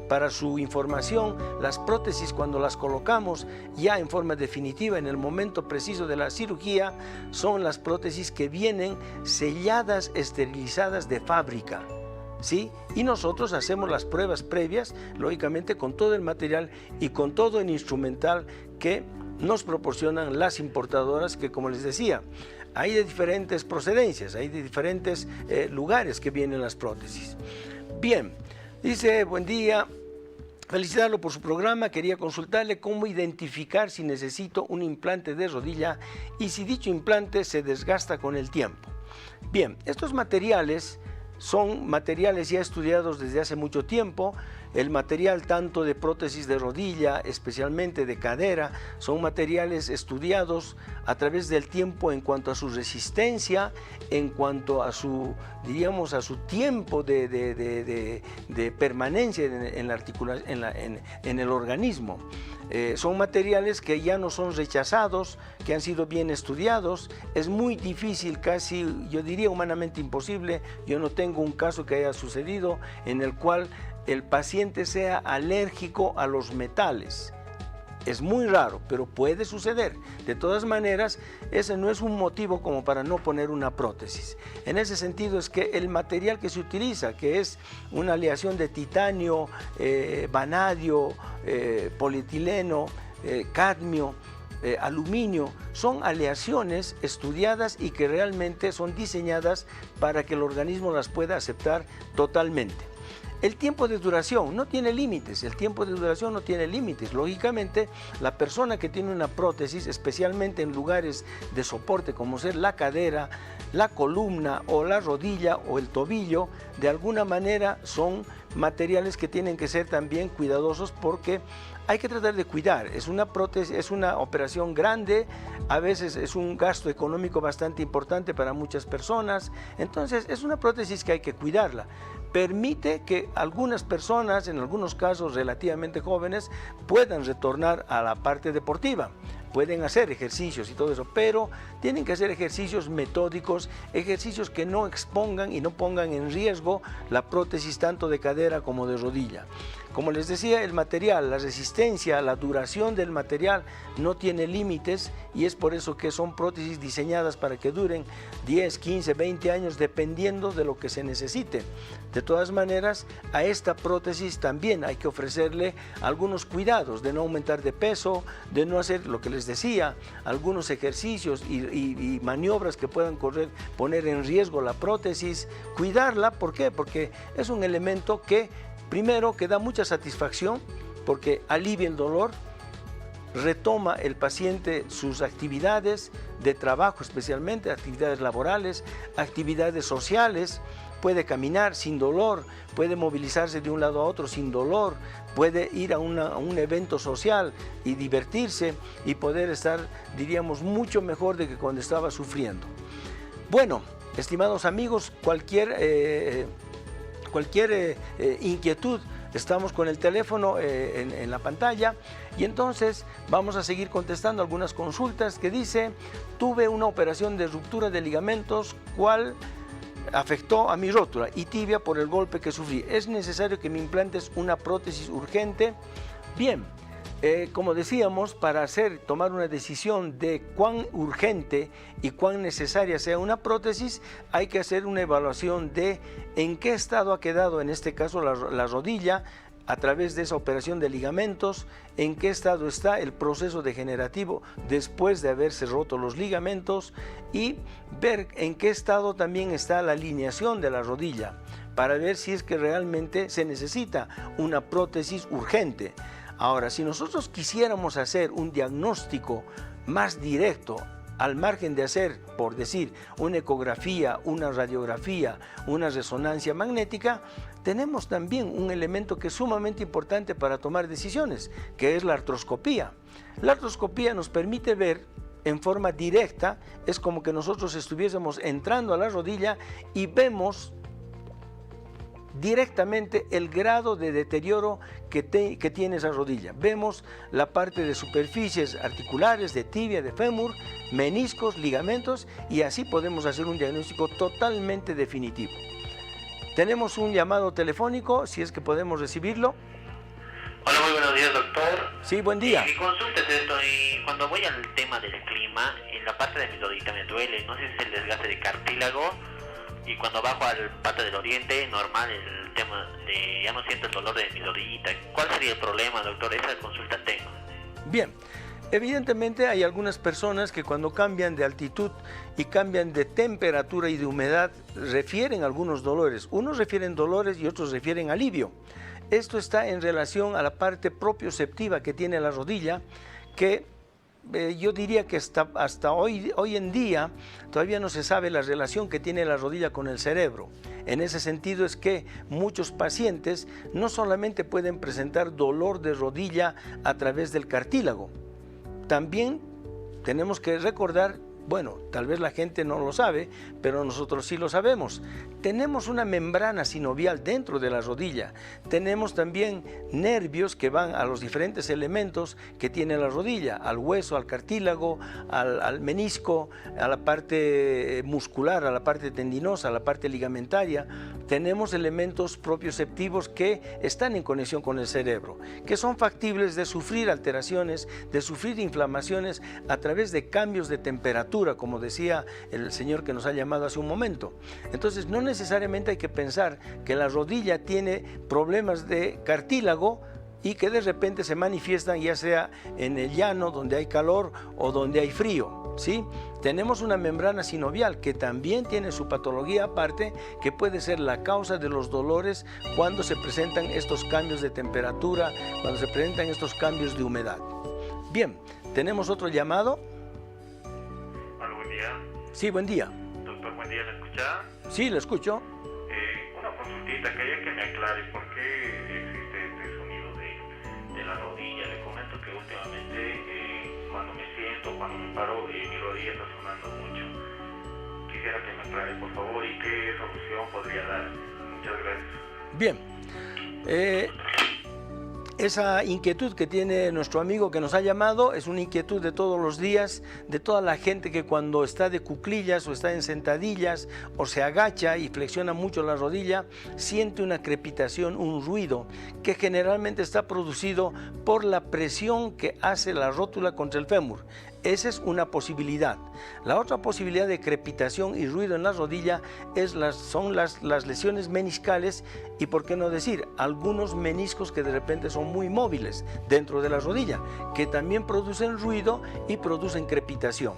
Para su información, las prótesis cuando las colocamos ya en forma definitiva en el momento preciso de la cirugía son las prótesis que vienen selladas, esterilizadas de fábrica, ¿sí? Y nosotros hacemos las pruebas previas, lógicamente con todo el material y con todo el instrumental que nos proporcionan las importadoras, que como les decía, hay de diferentes procedencias, hay de diferentes lugares que vienen las prótesis. Bien, dice, buen día, felicitarlo por su programa, quería consultarle cómo identificar si necesito un implante de rodilla y si dicho implante se desgasta con el tiempo. Bien, estos materiales son materiales ya estudiados desde hace mucho tiempo. El material tanto de prótesis de rodilla, especialmente de cadera, son materiales estudiados a través del tiempo en cuanto a su resistencia, en cuanto a su, diríamos, a su tiempo de permanencia en el organismo. Son materiales que ya no son rechazados, que han sido bien estudiados. Es muy difícil, casi yo diría humanamente imposible. Yo no tengo un caso que haya sucedido en el cual el paciente sea alérgico a los metales. Es muy raro, pero puede suceder. De todas maneras, ese no es un motivo como para no poner una prótesis. En ese sentido es que el material que se utiliza, que es una aleación de titanio, vanadio, polietileno, cadmio, aluminio, son aleaciones estudiadas y que realmente son diseñadas para que el organismo las pueda aceptar totalmente. El tiempo de duración no tiene límites, Lógicamente, la persona que tiene una prótesis, especialmente en lugares de soporte como ser la cadera, la columna o la rodilla o el tobillo, de alguna manera son materiales que tienen que ser también cuidadosos porque hay que tratar de cuidar. Es una prótesis, es una operación grande, a veces es un gasto económico bastante importante para muchas personas, entonces es una prótesis que hay que cuidarla. Permite que algunas personas, en algunos casos relativamente jóvenes, puedan retornar a la parte deportiva, pueden hacer ejercicios y todo eso, pero tienen que hacer ejercicios metódicos, ejercicios que no expongan y no pongan en riesgo la prótesis tanto de cadera como de rodilla. Como les decía, el material, la resistencia, la duración del material no tiene límites y es por eso que son prótesis diseñadas para que duren 10, 15, 20 años dependiendo de lo que se necesite. De todas maneras, a esta prótesis también hay que ofrecerle algunos cuidados de no aumentar de peso, de no hacer lo que les decía, algunos ejercicios y maniobras que puedan poner en riesgo la prótesis, cuidarla. ¿Por qué? Porque es un elemento que primero que da mucha satisfacción porque alivia el dolor, retoma el paciente sus actividades de trabajo, especialmente actividades laborales, actividades sociales, puede caminar sin dolor, puede movilizarse de un lado a otro sin dolor, puede ir a un evento social y divertirse y poder estar, diríamos, mucho mejor de que cuando estaba sufriendo. Bueno, estimados amigos, cualquier inquietud, estamos con el teléfono en la pantalla y entonces vamos a seguir contestando algunas consultas que dice: tuve una operación de ruptura de ligamentos, ¿cuál afectó a mi rótula y tibia por el golpe que sufrí? ¿Es necesario que me implantes una prótesis urgente? Bien. Como decíamos, para tomar una decisión de cuán urgente y cuán necesaria sea una prótesis, hay que hacer una evaluación de en qué estado ha quedado, en este caso la rodilla, a través de esa operación de ligamentos, en qué estado está el proceso degenerativo después de haberse roto los ligamentos y ver en qué estado también está la alineación de la rodilla. para ver si es que realmente se necesita una prótesis urgente. Ahora, si nosotros quisiéramos hacer un diagnóstico más directo, al margen de hacer, por decir, una ecografía, una radiografía, una resonancia magnética, tenemos también un elemento que es sumamente importante para tomar decisiones, que es la artroscopía. La artroscopía nos permite ver en forma directa, es como que nosotros estuviésemos entrando a la rodilla y vemos directamente el grado de deterioro que tiene esa rodilla. Vemos la parte de superficies articulares, de tibia, de fémur, meniscos, ligamentos, y así podemos hacer un diagnóstico totalmente definitivo. Tenemos un llamado telefónico, si es que podemos recibirlo. Hola, muy buenos días, doctor. Sí, buen día. Mi consulta es esto, y cuando voy al tema del clima, en la parte de mi rodilla me duele, no sé si es el desgaste de cartílago, y cuando bajo al pata del oriente, normal, el tema de ya no siento el dolor de mi rodillita. ¿Cuál sería el problema, doctor? Esa consulta tengo. Bien, evidentemente hay algunas personas que cuando cambian de altitud y cambian de temperatura y de humedad refieren algunos dolores. Unos refieren dolores y otros refieren alivio. Esto está en relación a la parte propioceptiva que tiene la rodilla, que yo diría que hasta hoy en día todavía no se sabe la relación que tiene la rodilla con el cerebro. En ese sentido es que muchos pacientes no solamente pueden presentar dolor de rodilla a través del cartílago, también tenemos que recordar, bueno, tal vez la gente no lo sabe, pero nosotros sí lo sabemos. Tenemos una membrana sinovial dentro de la rodilla. Tenemos también nervios que van a los diferentes elementos que tiene la rodilla, al hueso, al cartílago, al menisco, a la parte muscular, a la parte tendinosa, a la parte ligamentaria. Tenemos elementos propioceptivos que están en conexión con el cerebro, que son factibles de sufrir alteraciones, de sufrir inflamaciones a través de cambios de temperatura, como decía el señor que nos ha llamado hace un momento. Entonces, no necesariamente hay que pensar que la rodilla tiene problemas de cartílago y que de repente se manifiestan ya sea en el llano, donde hay calor o donde hay frío, ¿sí? Tenemos una membrana sinovial que también tiene su patología aparte, que puede ser la causa de los dolores cuando se presentan estos cambios de temperatura, cuando se presentan estos cambios de humedad. Bien, tenemos otro llamado. Sí, buen día. Doctor, buen día, ¿me escucha? Sí, le escucho. Una consultita, quería que me aclare por qué existe este sonido de la rodilla. Le comento que últimamente cuando me siento, cuando me paro, mi rodilla está sonando mucho. Quisiera que me aclare, por favor, y qué solución podría dar. Muchas gracias. Bien. Esa inquietud que tiene nuestro amigo que nos ha llamado es una inquietud de todos los días, de toda la gente que cuando está de cuclillas o está en sentadillas o se agacha y flexiona mucho la rodilla, siente una crepitación, un ruido que generalmente está producido por la presión que hace la rótula contra el fémur. Esa es una posibilidad. La otra posibilidad de crepitación y ruido en la rodilla son las lesiones meniscales y, por qué no decir, algunos meniscos que de repente son muy móviles dentro de la rodilla, que también producen ruido y producen crepitación.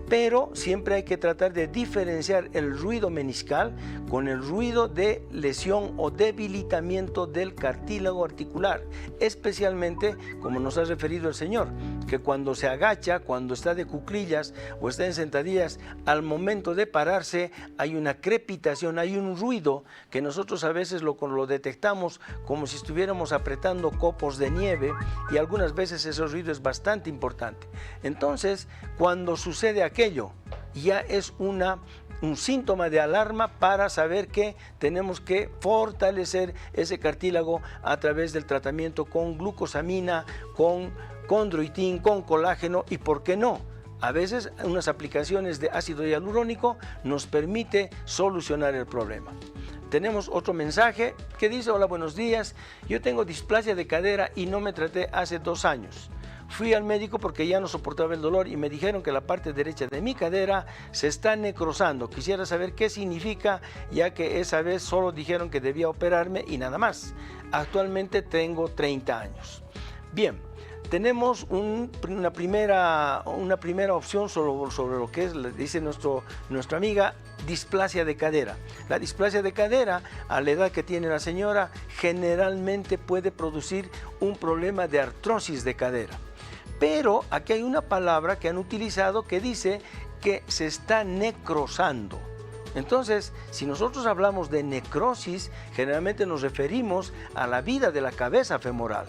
Pero siempre hay que tratar de diferenciar el ruido meniscal con el ruido de lesión o debilitamiento del cartílago articular, especialmente, como nos ha referido el señor, que cuando se agacha, cuando está de cuclillas o está en sentadillas, al momento de pararse hay una crepitación, hay un ruido que nosotros a veces lo detectamos como si estuviéramos apretando copos de nieve, y algunas veces ese ruido es bastante importante. Entonces, cuando sucede aquello, ya es un síntoma de alarma para saber que tenemos que fortalecer ese cartílago a través del tratamiento con glucosamina, con condroitín, con colágeno y, ¿por qué no?, a veces unas aplicaciones de ácido hialurónico nos permite solucionar el problema. Tenemos otro mensaje que dice: hola, buenos días, yo tengo displasia de cadera y no me traté hace 2 años. Fui al médico porque ya no soportaba el dolor y me dijeron que la parte derecha de mi cadera se está necrosando. Quisiera saber qué significa, ya que esa vez solo dijeron que debía operarme y nada más. Actualmente tengo 30 años. Bien, tenemos una primera opción sobre lo que es, dice nuestra amiga, displasia de cadera. La displasia de cadera, a la edad que tiene la señora, generalmente puede producir un problema de artrosis de cadera. Pero aquí hay una palabra que han utilizado que dice que se está necrosando. Entonces, si nosotros hablamos de necrosis, generalmente nos referimos a la vida de la cabeza femoral.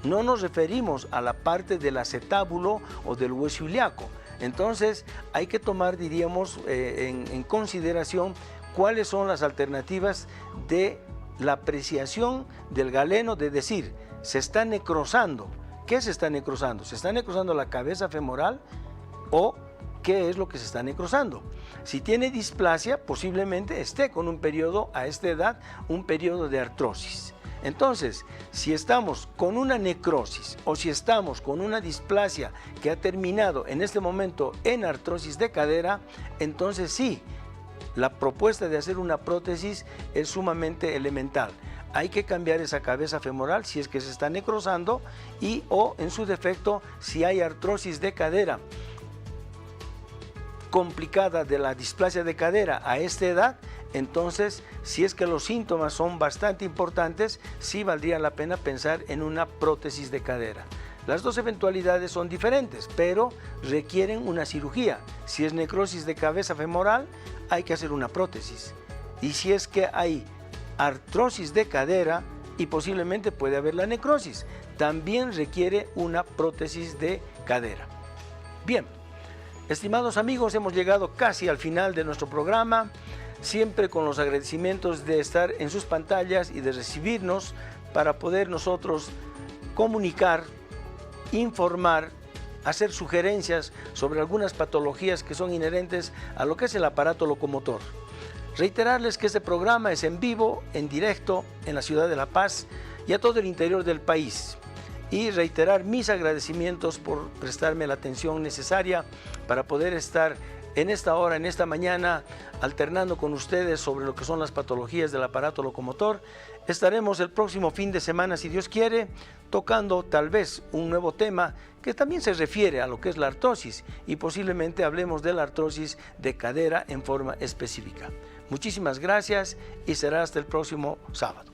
No nos referimos a la parte del acetábulo o del hueso ilíaco. Entonces, hay que tomar, diríamos, en consideración cuáles son las alternativas de la apreciación del galeno, de decir, se está necrosando. ¿Qué se está necrosando? ¿Se está necrosando la cabeza femoral o qué es lo que se está necrosando? Si tiene displasia, posiblemente esté con un periodo, a esta edad, un periodo de artrosis. Entonces, si estamos con una necrosis o si estamos con una displasia que ha terminado en este momento en artrosis de cadera, entonces sí, la propuesta de hacer una prótesis es sumamente elemental. Hay que cambiar esa cabeza femoral si es que se está necrosando y o en su defecto si hay artrosis de cadera complicada de la displasia de cadera a esta edad, entonces si es que los síntomas son bastante importantes, sí valdría la pena pensar en una prótesis de cadera. Las dos eventualidades son diferentes, pero requieren una cirugía. Si es necrosis de cabeza femoral, hay que hacer una prótesis. Y si es que hay artrosis de cadera, y posiblemente puede haber la necrosis, también requiere una prótesis de cadera. Bien, estimados amigos, hemos llegado casi al final de nuestro programa, siempre con los agradecimientos de estar en sus pantallas y de recibirnos para poder nosotros comunicar, informar, hacer sugerencias sobre algunas patologías que son inherentes a lo que es el aparato locomotor. Reiterarles que este programa es en vivo, en directo, en la ciudad de La Paz y a todo el interior del país. Y reiterar mis agradecimientos por prestarme la atención necesaria para poder estar en esta hora, en esta mañana, alternando con ustedes sobre lo que son las patologías del aparato locomotor. Estaremos el próximo fin de semana, si Dios quiere, tocando tal vez un nuevo tema que también se refiere a lo que es la artrosis y posiblemente hablemos de la artrosis de cadera en forma específica. Muchísimas gracias y será hasta el próximo sábado.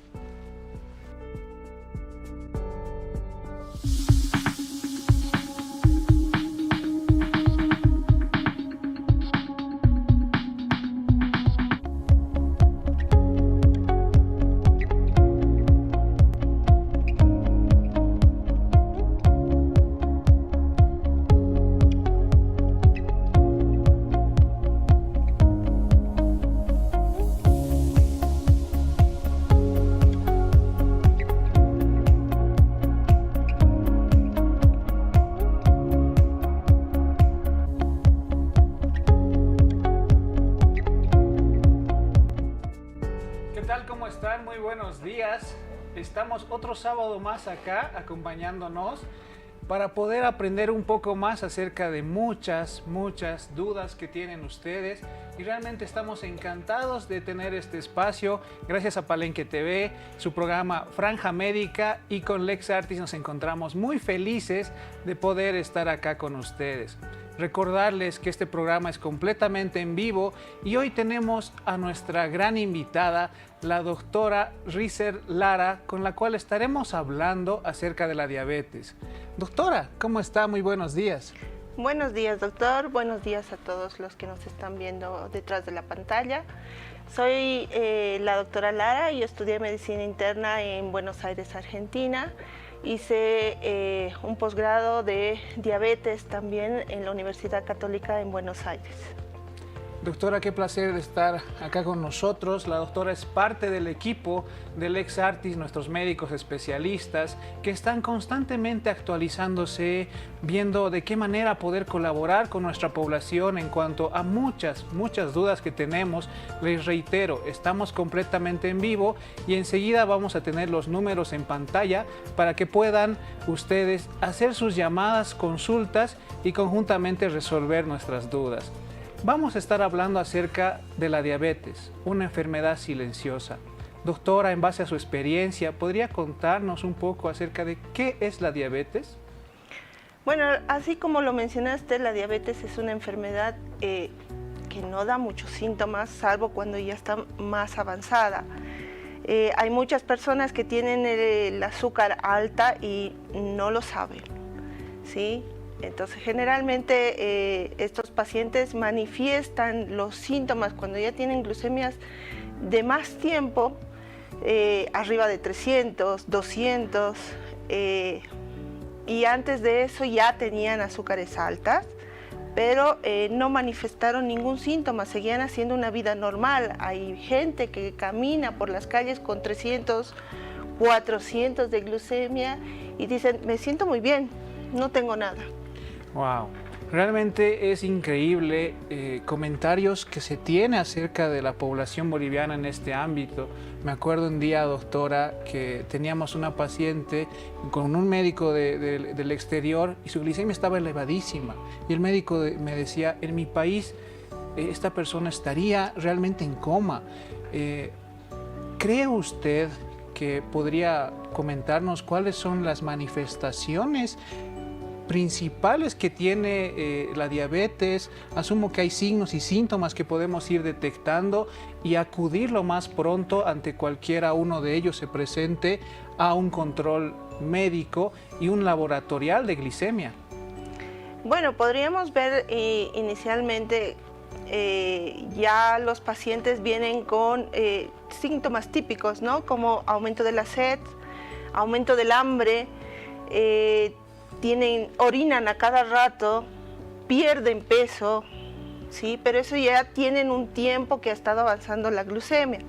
Muy buenos días. Estamos otro sábado más acá acompañándonos para poder aprender un poco más acerca de muchas dudas que tienen ustedes y realmente estamos encantados de tener este espacio gracias a Palenque TV, su programa Franja Médica, y con LexArtis nos encontramos muy felices de poder estar acá con ustedes. Recordarles que este programa es completamente en vivo y hoy tenemos a nuestra gran invitada, la doctora Riser Lara, con la cual estaremos hablando acerca de la diabetes. Doctora, ¿cómo está? Muy buenos días. Buenos días, doctor. Buenos días a todos los que nos están viendo detrás de la pantalla. Soy la doctora Lara y estudié medicina interna en Buenos Aires, Argentina. Hice un posgrado de diabetes también en la Universidad Católica en Buenos Aires. Doctora, qué placer de estar acá con nosotros. La doctora es parte del equipo de LexArtis, nuestros médicos especialistas que están constantemente actualizándose, viendo de qué manera poder colaborar con nuestra población en cuanto a muchas dudas que tenemos. Les reitero, estamos completamente en vivo y enseguida vamos a tener los números en pantalla para que puedan ustedes hacer sus llamadas, consultas y conjuntamente resolver nuestras dudas. Vamos a estar hablando acerca de la diabetes, una enfermedad silenciosa. Doctora, en base a su experiencia, ¿podría contarnos un poco acerca de qué es la diabetes? Bueno, así como lo mencionaste, la diabetes es una enfermedad que no da muchos síntomas, salvo cuando ya está más avanzada. Hay muchas personas que tienen el azúcar alta y no lo saben, ¿sí? Entonces, generalmente estos pacientes manifiestan los síntomas cuando ya tienen glucemias de más tiempo, arriba de 300, 200, y antes de eso ya tenían azúcares altas, pero no manifestaron ningún síntoma, seguían haciendo una vida normal. Hay gente que camina por las calles con 300, 400 de glucemia y dicen, me siento muy bien, no tengo nada. Wow, realmente es increíble comentarios que se tiene acerca de la población boliviana en este ámbito. Me acuerdo un día, doctora, que teníamos una paciente con un médico del exterior y su glicemia estaba elevadísima. Y el médico me decía, en mi país esta persona estaría realmente en coma. ¿Cree usted que podría comentarnos cuáles son las manifestaciones principales que tiene la diabetes? Asumo que hay signos y síntomas que podemos ir detectando y acudir lo más pronto ante cualquiera uno de ellos se presente a un control médico y un laboratorial de glicemia. Bueno, podríamos ver inicialmente ya los pacientes vienen con síntomas típicos, ¿no? Como aumento de la sed, aumento del hambre, orinan a cada rato, pierden peso, ¿sí? Pero eso ya tienen un tiempo que ha estado avanzando la glucemia.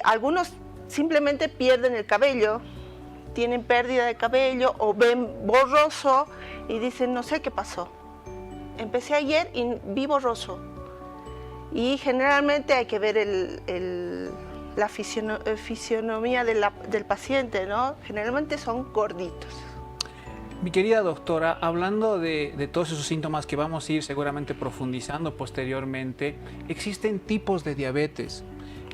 Algunos simplemente pierden el cabello, tienen pérdida de cabello o ven borroso y dicen, no sé qué pasó. Empecé ayer y vi borroso. Y generalmente hay que ver la fisionomía del paciente, ¿no? Generalmente son gorditos. Mi querida doctora, hablando de todos esos síntomas que vamos a ir seguramente profundizando posteriormente, existen tipos de diabetes.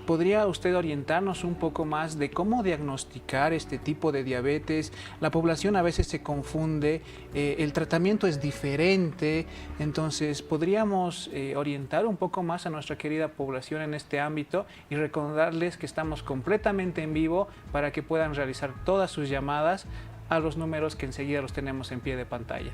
¿Podría usted orientarnos un poco más de cómo diagnosticar este tipo de diabetes? La población a veces se confunde, el tratamiento es diferente, entonces podríamos orientar un poco más a nuestra querida población en este ámbito y recordarles que estamos completamente en vivo para que puedan realizar todas sus llamadas a los números que enseguida los tenemos en pie de pantalla.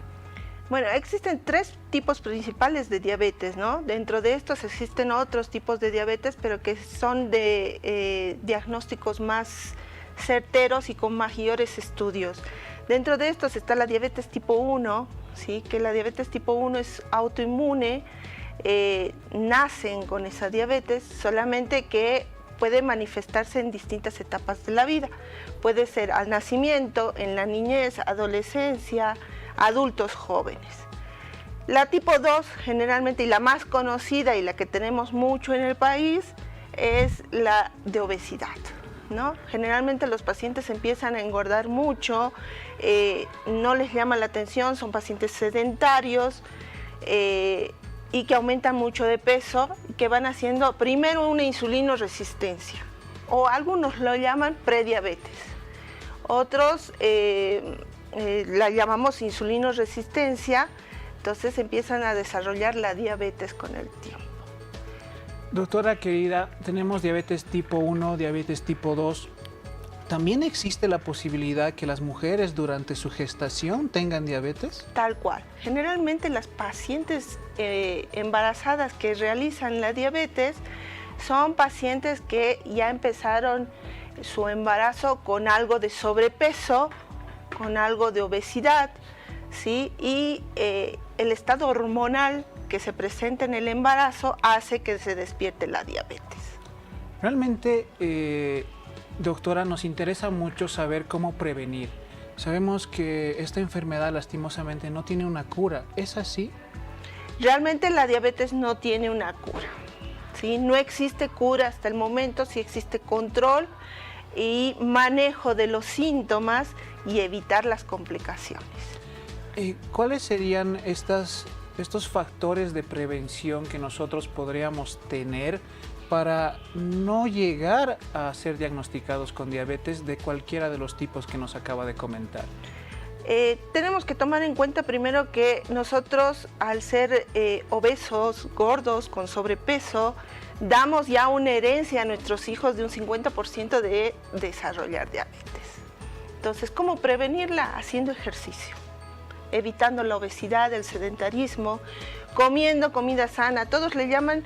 Bueno, existen 3 tipos principales de diabetes, ¿no? Dentro de estos existen otros tipos de diabetes, pero que son de diagnósticos más certeros y con mayores estudios. Dentro de estos está la diabetes tipo 1, ¿sí? Que la diabetes tipo 1 es autoinmune, nacen con esa diabetes, solamente que puede manifestarse en distintas etapas de la vida. Puede ser al nacimiento, en la niñez, adolescencia, adultos jóvenes. La tipo 2 generalmente, y la más conocida y la que tenemos mucho en el país, es la de obesidad, ¿no? Generalmente los pacientes empiezan a engordar mucho, no les llama la atención, son pacientes sedentarios y que aumentan mucho de peso, que van haciendo primero una insulinoresistencia, o algunos lo llaman prediabetes. Otros la llamamos insulinoresistencia, entonces empiezan a desarrollar la diabetes con el tiempo. Doctora querida, tenemos diabetes tipo 1, diabetes tipo 2. ¿También existe la posibilidad que las mujeres durante su gestación tengan diabetes? Tal cual. Generalmente las pacientes embarazadas que realizan la diabetes son pacientes que ya empezaron su embarazo con algo de sobrepeso, con algo de obesidad, ¿sí? Y el estado hormonal que se presenta en el embarazo hace que se despierte la diabetes. Realmente, doctora, nos interesa mucho saber cómo prevenir. Sabemos que esta enfermedad lastimosamente no tiene una cura, ¿es así? Realmente la diabetes no tiene una cura, ¿sí? No existe cura hasta el momento, sí existe control y manejo de los síntomas y evitar las complicaciones. ¿Cuáles serían estos factores de prevención que nosotros podríamos tener para no llegar a ser diagnosticados con diabetes de cualquiera de los tipos que nos acaba de comentar? Tenemos que tomar en cuenta primero que nosotros, al ser obesos, gordos, con sobrepeso, damos ya una herencia a nuestros hijos de un 50% de desarrollar diabetes. Entonces, ¿cómo prevenirla? Haciendo ejercicio, evitando la obesidad, el sedentarismo, comiendo comida sana. Todos le llaman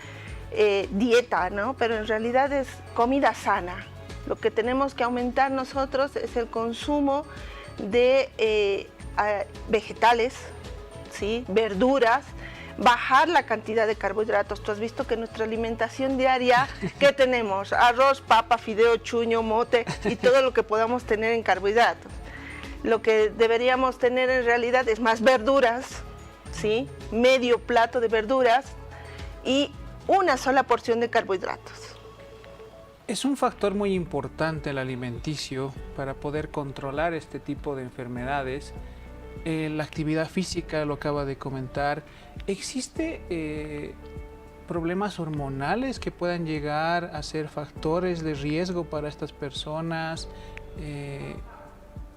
dieta, ¿no? Pero en realidad es comida sana. Lo que tenemos que aumentar nosotros es el consumo de vegetales, ¿sí? Verduras, bajar la cantidad de carbohidratos. Tú has visto que en nuestra alimentación diaria, ¿qué tenemos? Arroz, papa, fideo, chuño, mote y todo lo que podamos tener en carbohidratos. Lo que deberíamos tener en realidad es más verduras, ¿sí? Medio plato de verduras y una sola porción de carbohidratos. Es un factor muy importante el alimenticio para poder controlar este tipo de enfermedades. La actividad física, lo acaba de comentar. ¿Existe problemas hormonales que puedan llegar a ser factores de riesgo para estas personas?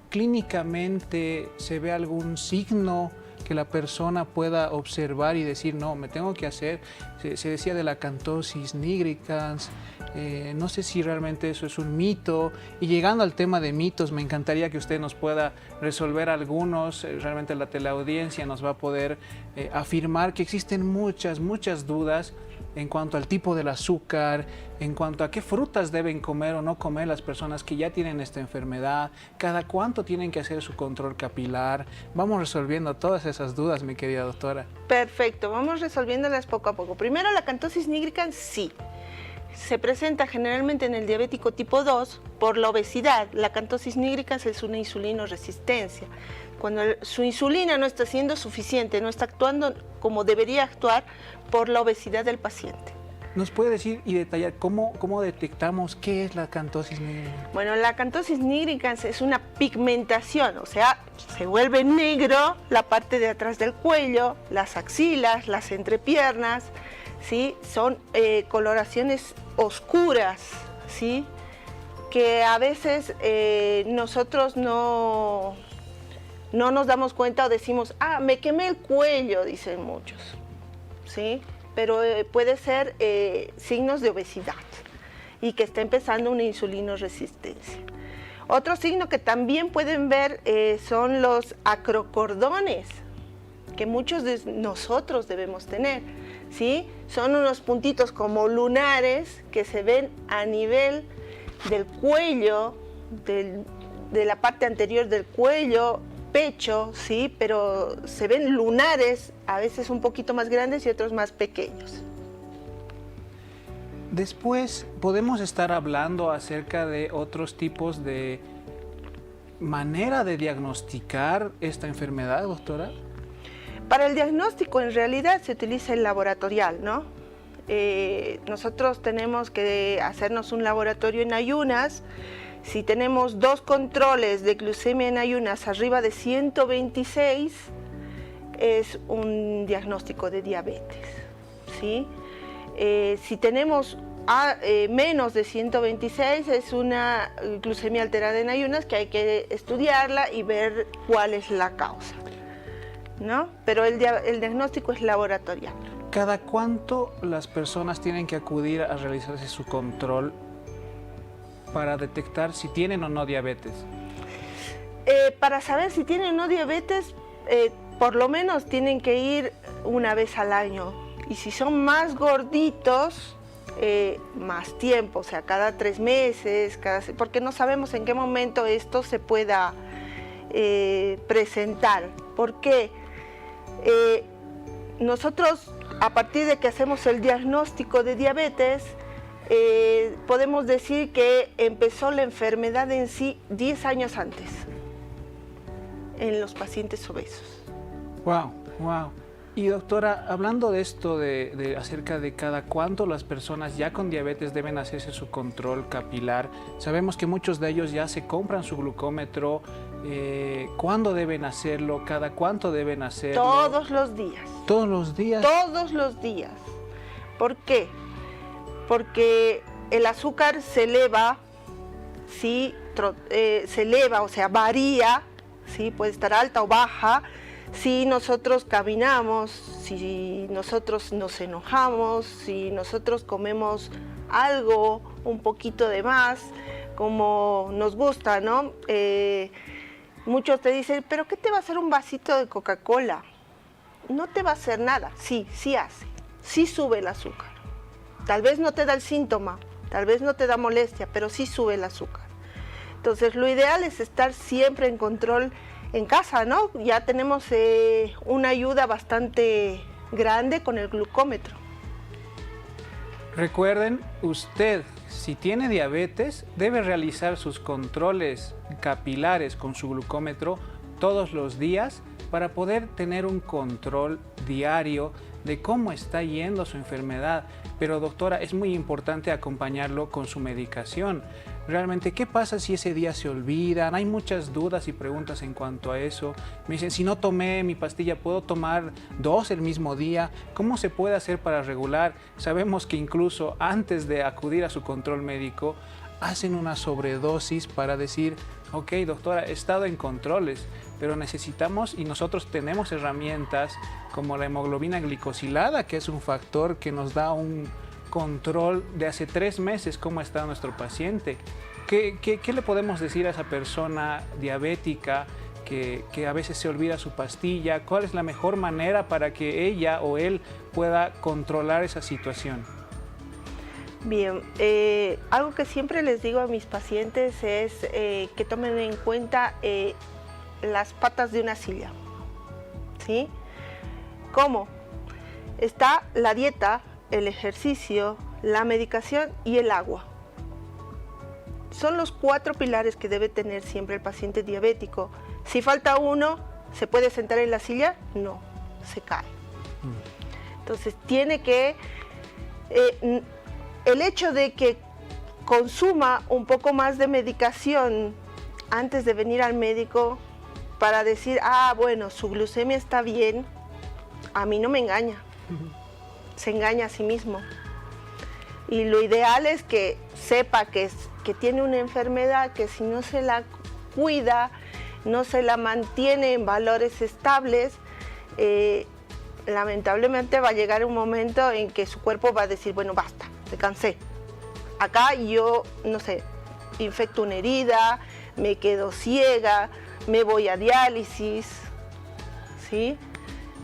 ¿Clínicamente se ve algún signo que la persona pueda observar y decir, no, me tengo que hacer? Se decía de la acantosis nigricans, no sé si realmente eso es un mito. Y llegando al tema de mitos, me encantaría que usted nos pueda resolver algunos. Realmente la teleaudiencia nos va a poder afirmar que existen muchas dudas en cuanto al tipo del azúcar, en cuanto a qué frutas deben comer o no comer las personas que ya tienen esta enfermedad, cada cuánto tienen que hacer su control capilar. Vamos resolviendo todas esas dudas, mi querida doctora. Perfecto, vamos resolviéndolas poco a poco. Primero, la acantosis nigricans, sí. Se presenta generalmente en el diabético tipo 2 por la obesidad. La acantosis nigricans es una insulinoresistencia. Cuando su insulina no está siendo suficiente, no está actuando como debería actuar por la obesidad del paciente. ¿Nos puede decir y detallar cómo detectamos qué es la acantosis nigricans? Bueno, la acantosis nigricans es una pigmentación, o sea, se vuelve negro la parte de atrás del cuello, las axilas, las entrepiernas, ¿sí? Son coloraciones oscuras, ¿sí? Que a veces nosotros no nos damos cuenta o decimos, ah, me quemé el cuello, dicen muchos, ¿sí? Pero puede ser signos de obesidad y que está empezando una insulinoresistencia. Otro signo que también pueden ver son los acrocordones, que muchos de nosotros debemos tener, ¿sí? Son unos puntitos como lunares que se ven a nivel del cuello, de la parte anterior del cuello, pecho, ¿sí? Pero se ven lunares, a veces un poquito más grandes y otros más pequeños. Después podemos estar hablando acerca de otros tipos de manera de diagnosticar esta enfermedad, doctora. Para el diagnóstico en realidad se utiliza el laboratorial, ¿no? Nosotros tenemos que hacernos un laboratorio en ayunas. Si tenemos 2 controles de glucemia en ayunas arriba de 126, es un diagnóstico de diabetes, ¿sí? Si tenemos menos de 126, es una glucemia alterada en ayunas que hay que estudiarla y ver cuál es la causa, ¿no? Pero el diagnóstico es laboratorial. ¿Cada cuánto las personas tienen que acudir a realizarse su control para detectar si tienen o no diabetes? Para saber si tienen o no diabetes, por lo menos tienen que ir una vez al año. Y si son más gorditos, más tiempo, o sea, cada 3 meses, porque no sabemos en qué momento esto se pueda presentar. ¿Por qué? Nosotros, a partir de que hacemos el diagnóstico de diabetes, podemos decir que empezó la enfermedad en sí 10 años antes en los pacientes obesos. Wow. Y doctora, hablando de esto, acerca de cada cuánto las personas ya con diabetes deben hacerse su control capilar, sabemos que muchos de ellos ya se compran su glucómetro. ¿Cuándo deben hacerlo? ¿Cada cuánto deben hacerlo? Todos los días. ¿Todos los días? Todos los días. ¿Por qué? Porque el azúcar se eleva, ¿sí? Se eleva, o sea, varía ¿sí? Puede estar alta o baja. Si nosotros caminamos, si nosotros nos enojamos, si nosotros comemos algo un poquito de más, como nos gusta, ¿no? Muchos te dicen, ¿pero qué te va a hacer un vasito de Coca-Cola? No te va a hacer nada. Sí, sí hace. Sí sube el azúcar. Tal vez no te da el síntoma, tal vez no te da molestia, pero sí sube el azúcar. Entonces, lo ideal es estar siempre en control en casa, ¿no? Ya tenemos una ayuda bastante grande con el glucómetro. Recuerden, usted, si tiene diabetes, debe realizar sus controles capilares con su glucómetro todos los días para poder tener un control diario de cómo está yendo su enfermedad. Pero doctora, es muy importante acompañarlo con su medicación. Realmente, ¿qué pasa si ese día se olvidan? Hay muchas dudas y preguntas en cuanto a eso. Me dicen, si no tomé mi pastilla, ¿puedo tomar 2 el mismo día? ¿Cómo se puede hacer para regular? Sabemos que incluso antes de acudir a su control médico, hacen una sobredosis para decir, ok, doctora, he estado en controles, pero necesitamos y nosotros tenemos herramientas como la hemoglobina glicosilada, que es un factor que nos da un control de hace 3 meses cómo está nuestro paciente. ¿Qué le podemos decir a esa persona diabética que a veces se olvida su pastilla? ¿Cuál es la mejor manera para que ella o él pueda controlar esa situación? Bien, algo que siempre les digo a mis pacientes es que tomen en cuenta las patas de una silla, ¿sí? ¿Cómo? Está la dieta, el ejercicio, la medicación y el agua. Son los 4 pilares que debe tener siempre el paciente diabético. Si falta uno, ¿se puede sentar en la silla? No, se cae. Entonces tiene que... el hecho de que consuma un poco más de medicación antes de venir al médico para decir, ah, bueno, su glucemia está bien, a mí no me engaña. Se engaña a sí mismo. Y lo ideal es que sepa que tiene una enfermedad que si no se la cuida, no se la mantiene en valores estables, lamentablemente va a llegar un momento en que su cuerpo va a decir, bueno, basta, me cansé. Acá yo, no sé, infecto una herida, me quedo ciega, me voy a diálisis, ¿sí?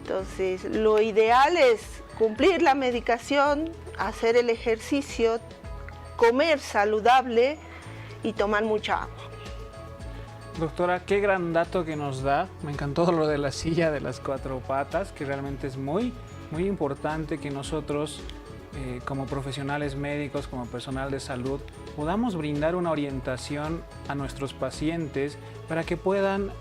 Entonces, lo ideal es cumplir la medicación, hacer el ejercicio, comer saludable y tomar mucha agua. Doctora, qué gran dato que nos da. Me encantó lo de la silla de las 4 patas, que realmente es muy importante que nosotros, como profesionales médicos, como personal de salud, podamos brindar una orientación a nuestros pacientes para que puedan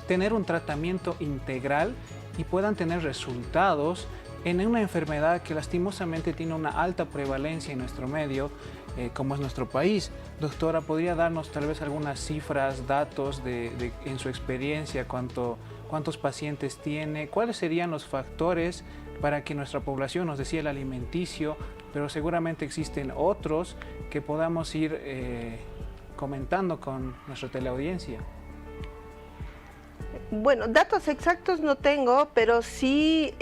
tener un tratamiento integral y puedan tener resultados en una enfermedad que lastimosamente tiene una alta prevalencia en nuestro medio, como es nuestro país. Doctora, ¿podría darnos tal vez algunas cifras, datos en su experiencia, cuántos pacientes tiene? ¿Cuáles serían los factores para que nuestra población, nos decía el alimenticio, pero seguramente existen otros que podamos ir comentando con nuestra teleaudiencia? Bueno, datos exactos no tengo, pero sí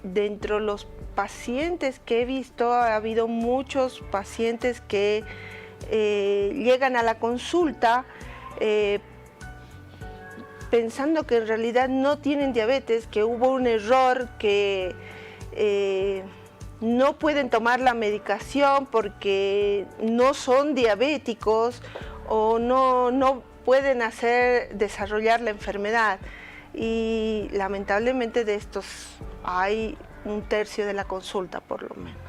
dentro de los pacientes que he visto, ha habido muchos pacientes que llegan a la consulta pensando que en realidad no tienen diabetes, que hubo un error, que no pueden tomar la medicación porque no son diabéticos o no pueden desarrollar la enfermedad. Y lamentablemente de estos hay 1/3 de la consulta por lo menos.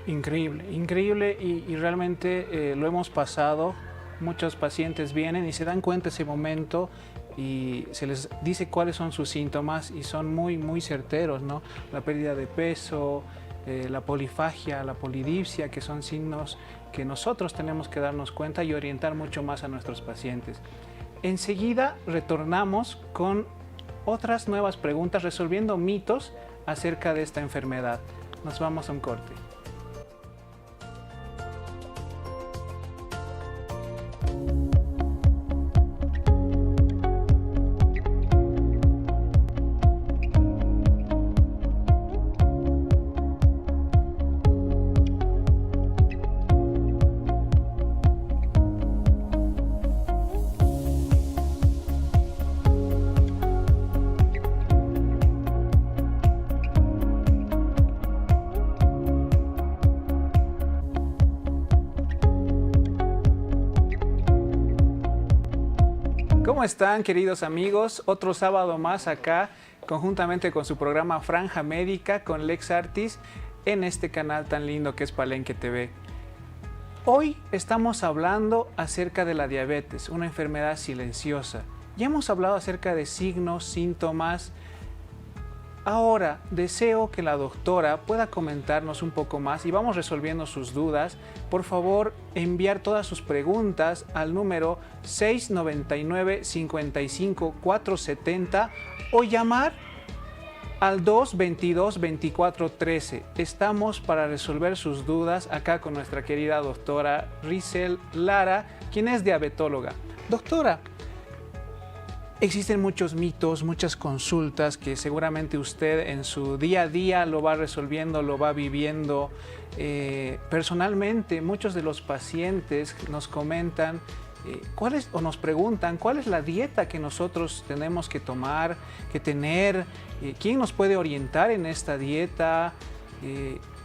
Increíble, increíble y realmente lo hemos pasado. Muchos pacientes vienen y se dan cuenta ese momento y se les dice cuáles son sus síntomas y son muy certeros, ¿no? La pérdida de peso, la polifagia, la polidipsia, que son signos que nosotros tenemos que darnos cuenta y orientar mucho más a nuestros pacientes. Enseguida retornamos con otras nuevas preguntas, resolviendo mitos acerca de esta enfermedad. Nos vamos a un corte. ¿Cómo están, queridos amigos? Otro sábado más acá, conjuntamente con su programa Franja Médica con Lex Artis, en este canal tan lindo que es Palenque TV. Hoy estamos hablando acerca de la diabetes, una enfermedad silenciosa. Ya hemos hablado acerca de signos, síntomas. Ahora deseo que la doctora pueda comentarnos un poco más y vamos resolviendo sus dudas. Por favor, enviar todas sus preguntas al número 699-55-470 o llamar al 222-2413. Estamos para resolver sus dudas acá con nuestra querida doctora Risel Lara, quien es diabetóloga. Doctora, existen muchos mitos, muchas consultas que seguramente usted en su día a día lo va resolviendo, lo va viviendo. Personalmente, muchos de los pacientes nos comentan o nos preguntan cuál es la dieta que nosotros tenemos que tomar, que tener, quién nos puede orientar en esta dieta,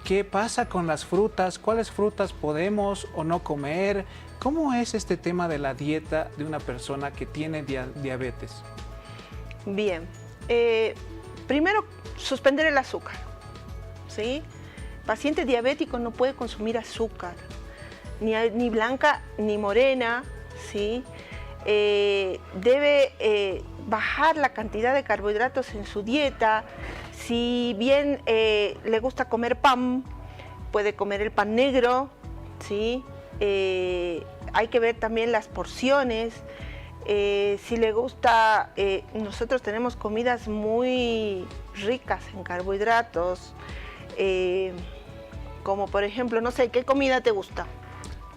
qué pasa con las frutas, cuáles frutas podemos o no comer. ¿Cómo es este tema de la dieta de una persona que tiene diabetes? Bien, primero suspender el azúcar, ¿sí? Paciente diabético no puede consumir azúcar, ni blanca ni morena, ¿sí? Debe bajar la cantidad de carbohidratos en su dieta. Si bien le gusta comer pan, puede comer el pan negro, ¿sí? Hay que ver también las porciones. Si le gusta, nosotros tenemos comidas muy ricas en carbohidratos, como por ejemplo, no sé, ¿qué comida te gusta?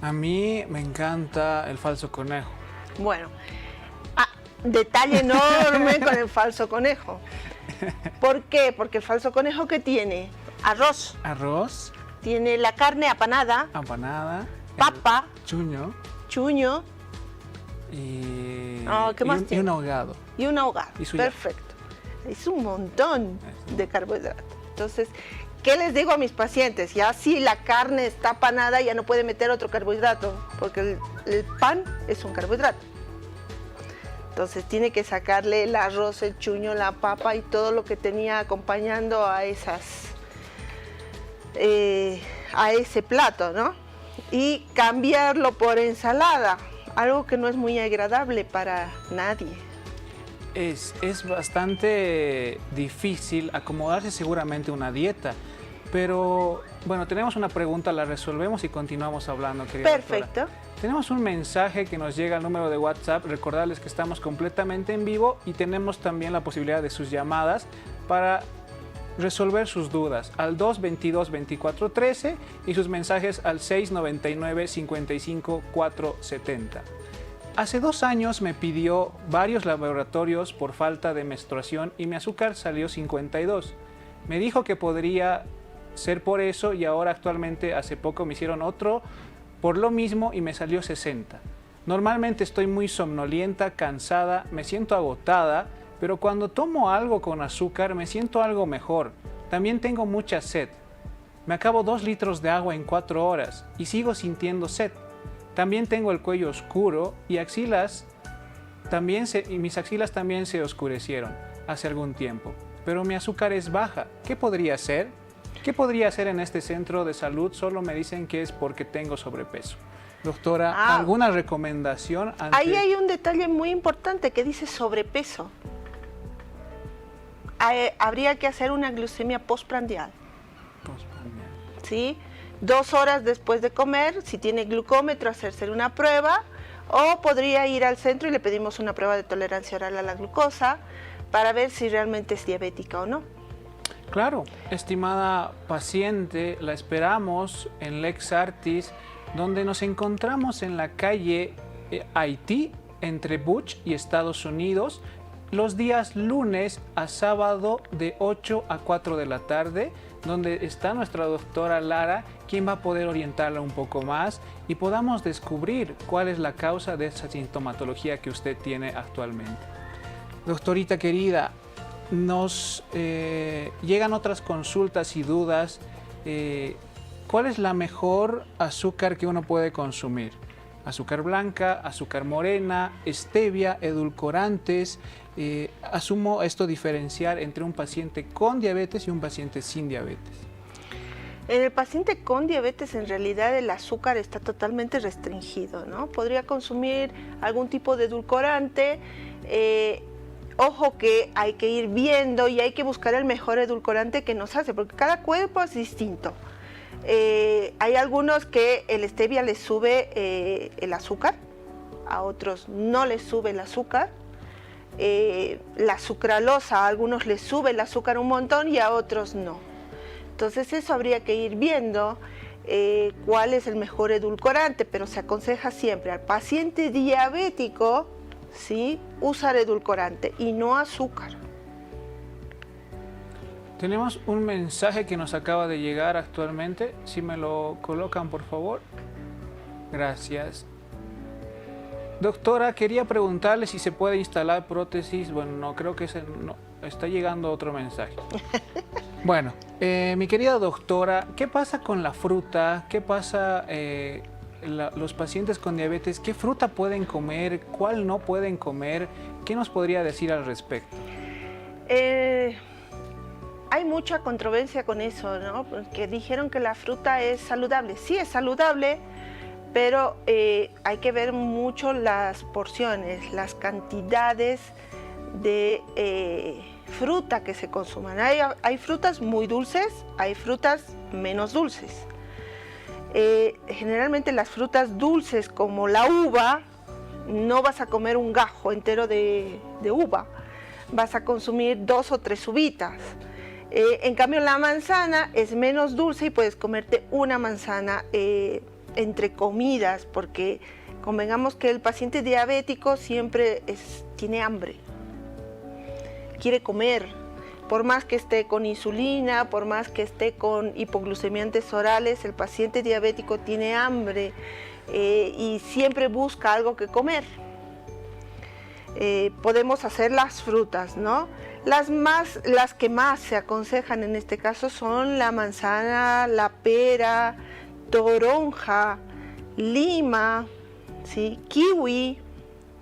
A mí me encanta el falso conejo. Bueno, detalle enorme con el falso conejo. ¿Por qué? Porque el falso conejo, ¿qué tiene? Arroz. Arroz. Tiene la carne apanada. Apanada. Papa. Chuño. Chuño. Y, ¿qué más tiene? Y un ahogado. Y un ahogado. Y perfecto. Es un montón de carbohidratos. Entonces, ¿qué les digo a mis pacientes? Ya si la carne está apanada, ya no puede meter otro carbohidrato, porque el pan es un carbohidrato. Entonces tiene que sacarle el arroz, el chuño, la papa y todo lo que tenía acompañando a ese plato, ¿no? Y cambiarlo por ensalada, algo que no es muy agradable para nadie. Es bastante difícil acomodarse seguramente una dieta, pero bueno, tenemos una pregunta, la resolvemos y continuamos hablando, querida Perfecto. doctora. Tenemos un mensaje que nos llega al número de WhatsApp, recordarles que estamos completamente en vivo y tenemos también la posibilidad de sus llamadas para resolver sus dudas al 222-2413 y sus mensajes al 699-55-470. Hace 2 años me pidió varios laboratorios por falta de menstruación y mi azúcar salió 52. Me dijo que podría ser por eso y ahora actualmente hace poco me hicieron otro por lo mismo y me salió 60. Normalmente estoy muy somnolienta, cansada, me siento agotada, pero cuando tomo algo con azúcar me siento algo mejor. También tengo mucha sed. Me acabo 2 litros de agua en 4 horas y sigo sintiendo sed. También tengo el cuello oscuro y mis axilas también se oscurecieron hace algún tiempo. Pero mi azúcar es baja. ¿Qué podría ser? ¿Qué podría hacer en este centro de salud? Solo me dicen que es porque tengo sobrepeso. Doctora, ¿alguna recomendación? Ahí hay un detalle muy importante que dice sobrepeso. Habría que hacer una glucemia postprandial. ¿Sí? 2 horas después de comer, si tiene glucómetro, hacerse una prueba, o podría ir al centro y le pedimos una prueba de tolerancia oral a la glucosa para ver si realmente es diabética o no. Claro, estimada paciente, la esperamos en Lex Artis, donde nos encontramos en la calle Haití, entre Buch y Estados Unidos, los días lunes a sábado de 8 a 4 de la tarde, donde está nuestra doctora Lara, quien va a poder orientarla un poco más y podamos descubrir cuál es la causa de esa sintomatología que usted tiene actualmente. Doctorita querida, nos llegan otras consultas y dudas. ¿Cuál es la mejor azúcar que uno puede consumir? azúcar blanca, azúcar morena, stevia, edulcorantes. Asumo esto diferenciar entre un paciente con diabetes y un paciente sin diabetes. En el paciente con diabetes, en realidad el azúcar está totalmente restringido, ¿no? Podría consumir algún tipo de edulcorante. Ojo que hay que ir viendo y hay que buscar el mejor edulcorante que nos hace, porque cada cuerpo es distinto. Hay algunos que el stevia les sube el azúcar, a otros no les sube el azúcar. La sucralosa, a algunos les sube el azúcar un montón y a otros no. Entonces eso habría que ir viendo cuál es el mejor edulcorante, pero se aconseja siempre al paciente diabético, ¿sí?, usar edulcorante y no azúcar. Tenemos un mensaje que nos acaba de llegar actualmente. Si me lo colocan, por favor. Gracias. Doctora, quería preguntarle si se puede instalar prótesis. Bueno, no, creo que no, está llegando otro mensaje. Bueno, mi querida doctora, ¿qué pasa con la fruta? ¿Qué pasa los pacientes con diabetes? ¿Qué fruta pueden comer? ¿Cuál no pueden comer? ¿Qué nos podría decir al respecto? Hay mucha controversia con eso, ¿no? Porque dijeron que la fruta es saludable. Sí, es saludable, pero hay que ver mucho las porciones, las cantidades de fruta que se consuman. Hay frutas muy dulces, hay frutas menos dulces. Generalmente las frutas dulces como la uva, no vas a comer un gajo entero de uva, vas a consumir 2 o 3 uvitas. En cambio la manzana es menos dulce y puedes comerte una manzana entre comidas, porque convengamos que el paciente diabético siempre tiene hambre, quiere comer, por más que esté con insulina, por más que esté con hipoglucemiantes orales, el paciente diabético tiene hambre y siempre busca algo que comer. Podemos hacer las frutas, ¿no? Las que más se aconsejan en este caso son la manzana, la pera, toronja, lima, ¿sí?, kiwi,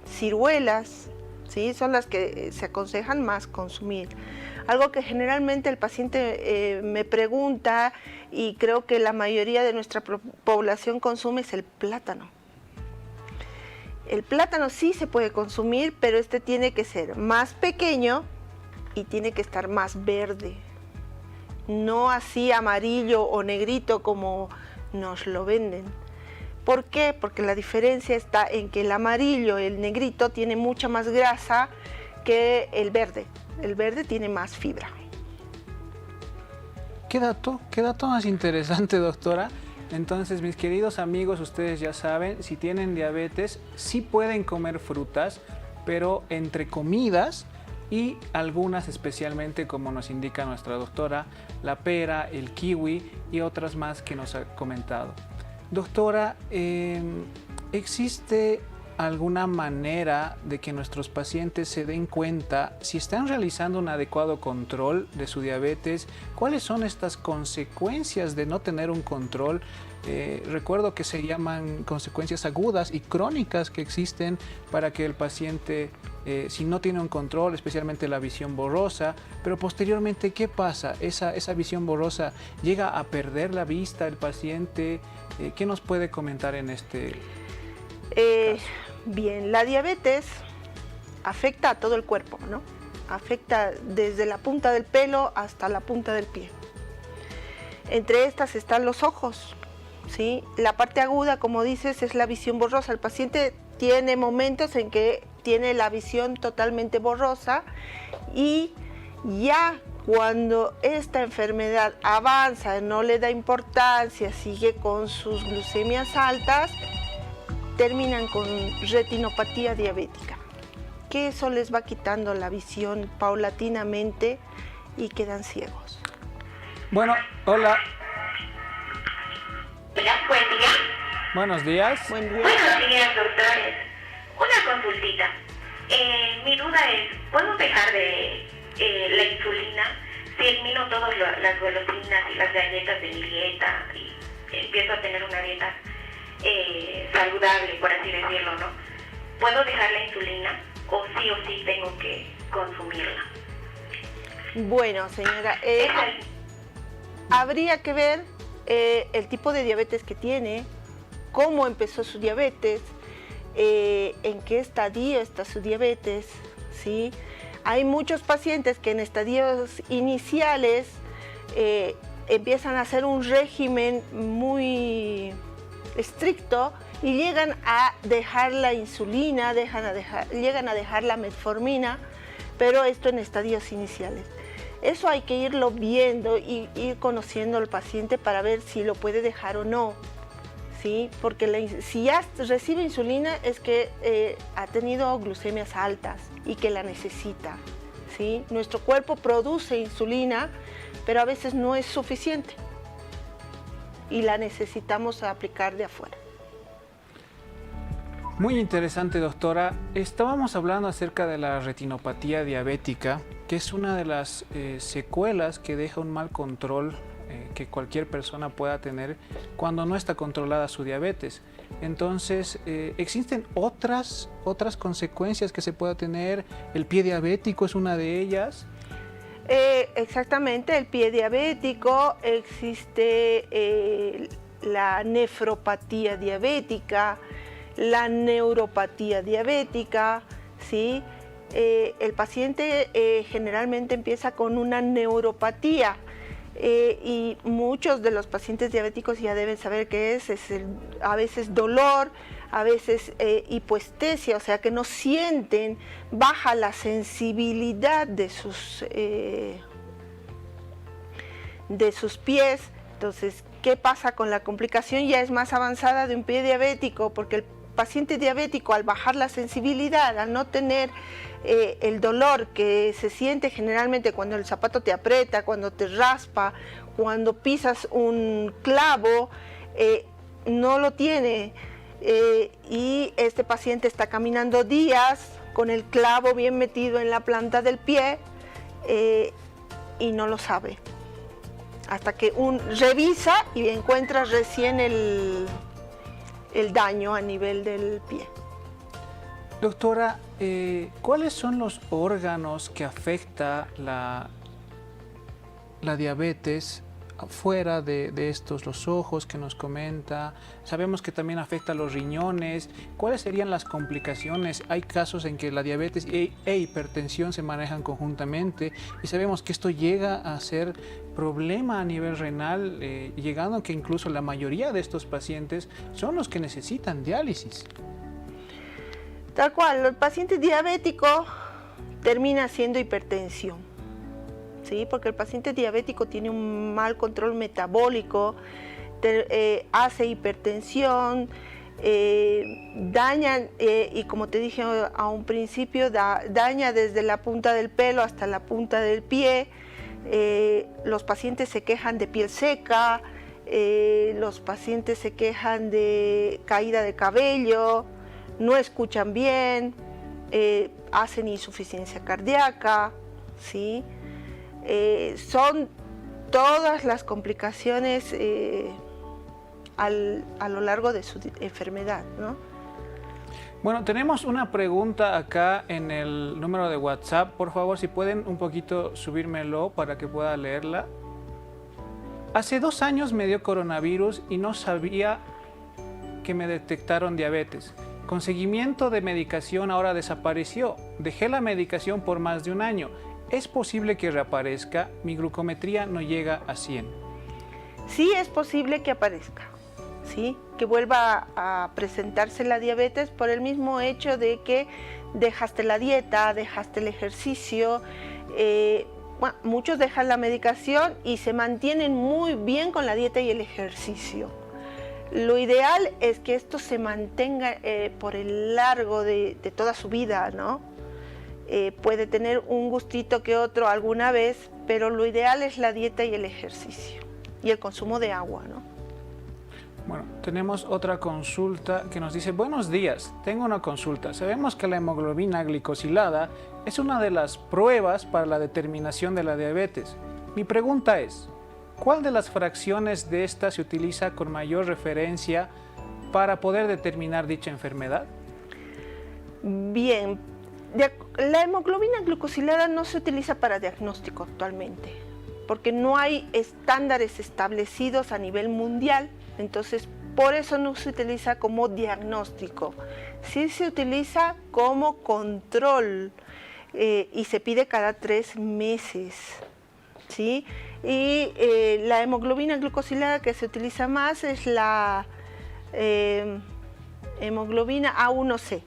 ciruelas, ¿sí?, son las que se aconsejan más consumir. Algo que generalmente el paciente me pregunta y creo que la mayoría de nuestra población consume es el plátano. El plátano sí se puede consumir, pero este tiene que ser más pequeño y tiene que estar más verde, no así amarillo o negrito como nos lo venden. ¿Por qué? Porque la diferencia está en que el amarillo, el negrito, tiene mucha más grasa que el verde. El verde tiene más fibra. ¿Qué dato más interesante, doctora? Entonces, mis queridos amigos, ustedes ya saben, si tienen diabetes, sí pueden comer frutas, pero entre comidas, y algunas especialmente, como nos indica nuestra doctora, la pera, el kiwi y otras más que nos ha comentado. Doctora, ¿existe alguna manera de que nuestros pacientes se den cuenta si están realizando un adecuado control de su diabetes? ¿Cuáles son estas consecuencias de no tener un control? Recuerdo que se llaman consecuencias agudas y crónicas que existen para que el paciente, si no tiene un control, especialmente la visión borrosa, pero posteriormente, ¿qué pasa? Esa visión borrosa llega a perder la vista el paciente. ¿Qué nos puede comentar en este caso? Bien, la diabetes afecta a todo el cuerpo, ¿no? Afecta desde la punta del pelo hasta la punta del pie. Entre estas están los ojos, ¿sí? La parte aguda, como dices, es la visión borrosa. El paciente tiene momentos en que tiene la visión totalmente borrosa y ya cuando esta enfermedad avanza, no le da importancia, sigue con sus glucemias altas, terminan con retinopatía diabética, que eso les va quitando la visión paulatinamente y quedan ciegos. Bueno, hola. Hola, buen día. Buenos días. Buen día. Buenos días, doctores. Una consultita. Mi duda es, ¿puedo dejar de la insulina si elimino todas las golosinas y las galletas de mi dieta y empiezo a tener una dieta saludable, por así decirlo, ¿no? ¿Puedo dejar la insulina o sí tengo que consumirla? Bueno, señora, habría que ver el tipo de diabetes que tiene, cómo empezó su diabetes, en qué estadio está su diabetes, ¿sí? Hay muchos pacientes que en estadios iniciales empiezan a hacer un régimen muy estricto y llegan a dejar la insulina, llegan a dejar la metformina, pero esto en estadios iniciales. Eso hay que irlo viendo y ir conociendo al paciente para ver si lo puede dejar o no, ¿sí? Porque si ya recibe insulina es que ha tenido glucemias altas y que la necesita, ¿sí? Nuestro cuerpo produce insulina, pero a veces no es suficiente y la necesitamos aplicar de afuera. Muy interesante, doctora. Estábamos hablando acerca de la retinopatía diabética, que es una de las secuelas que deja un mal control que cualquier persona pueda tener cuando no está controlada su diabetes. Entonces, ¿existen otras consecuencias que se pueda tener? ¿El pie diabético es una de ellas? Exactamente, el pie diabético, existe la nefropatía diabética, la neuropatía diabética, ¿sí? El paciente generalmente empieza con una neuropatía y muchos de los pacientes diabéticos ya deben saber qué es a veces dolor, a veces hipoestesia, o sea que no sienten, baja la sensibilidad de sus pies. Entonces, ¿qué pasa con la complicación? Ya es más avanzada de un pie diabético, porque el paciente diabético, al bajar la sensibilidad, al no tener el dolor que se siente generalmente cuando el zapato te aprieta, cuando te raspa, cuando pisas un clavo, no lo tiene. Y este paciente está caminando días con el clavo bien metido en la planta del pie y no lo sabe. Hasta que revisa y encuentra recién el daño a nivel del pie. Doctora, ¿cuáles son los órganos que afecta la diabetes fuera de estos, los ojos que nos comenta? Sabemos que también afecta a los riñones. ¿Cuáles serían las complicaciones? Hay casos en que la diabetes e hipertensión se manejan conjuntamente y sabemos que esto llega a ser problema a nivel renal, llegando a que incluso la mayoría de estos pacientes son los que necesitan diálisis. Tal cual, el paciente diabético termina siendo hipertensión, ¿sí? Porque el paciente diabético tiene un mal control metabólico, hace hipertensión, daña, y como te dije a un principio, daña desde la punta del pelo hasta la punta del pie. Los pacientes se quejan de piel seca, los pacientes se quejan de caída de cabello, no escuchan bien, hacen insuficiencia cardíaca, ¿sí? Son todas las complicaciones a lo largo de su enfermedad, ¿no? Bueno, tenemos una pregunta acá en el número de WhatsApp. Por favor, si pueden un poquito subírmelo para que pueda leerla. Hace 2 años me dio coronavirus y no sabía que me detectaron diabetes. Con seguimiento de medicación ahora desapareció. Dejé la medicación por más de 1 año. ¿Es posible que reaparezca? Mi glucometría no llega a 100. Sí, es posible que aparezca, ¿sí? Que vuelva a presentarse la diabetes por el mismo hecho de que dejaste la dieta, dejaste el ejercicio. Bueno, muchos dejan la medicación y se mantienen muy bien con la dieta y el ejercicio. Lo ideal es que esto se mantenga por el largo de toda su vida, ¿no? Puede tener un gustito que otro alguna vez, pero lo ideal es la dieta y el ejercicio y el consumo de agua, ¿no? Bueno, tenemos otra consulta que nos dice: buenos días, tengo una consulta. Sabemos que la hemoglobina glicosilada es una de las pruebas para la determinación de la diabetes. Mi pregunta es: ¿cuál de las fracciones de esta se utiliza con mayor referencia para poder determinar dicha enfermedad? Bien, la hemoglobina glucosilada no se utiliza para diagnóstico actualmente, porque no hay estándares establecidos a nivel mundial, entonces por eso no se utiliza como diagnóstico. Sí se utiliza como control y se pide cada 3 meses, ¿sí? Y la hemoglobina glucosilada que se utiliza más es la hemoglobina A1C.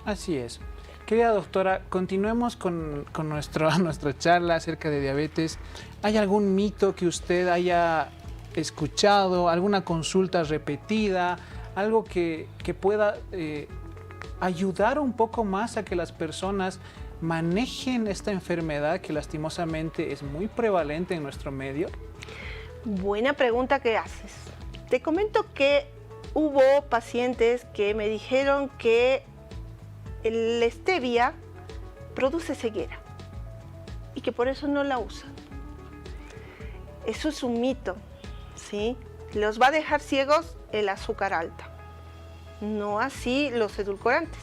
Así es. Querida doctora, continuemos con nuestra charla acerca de diabetes. ¿Hay algún mito que usted haya escuchado, alguna consulta repetida, algo que pueda ayudar un poco más a que las personas manejen esta enfermedad que lastimosamente es muy prevalente en nuestro medio? Buena pregunta que haces. Te comento que hubo pacientes que me dijeron que la stevia produce ceguera y que por eso no la usan. Eso es un mito, ¿sí? Los va a dejar ciegos el azúcar alta, no así los edulcorantes.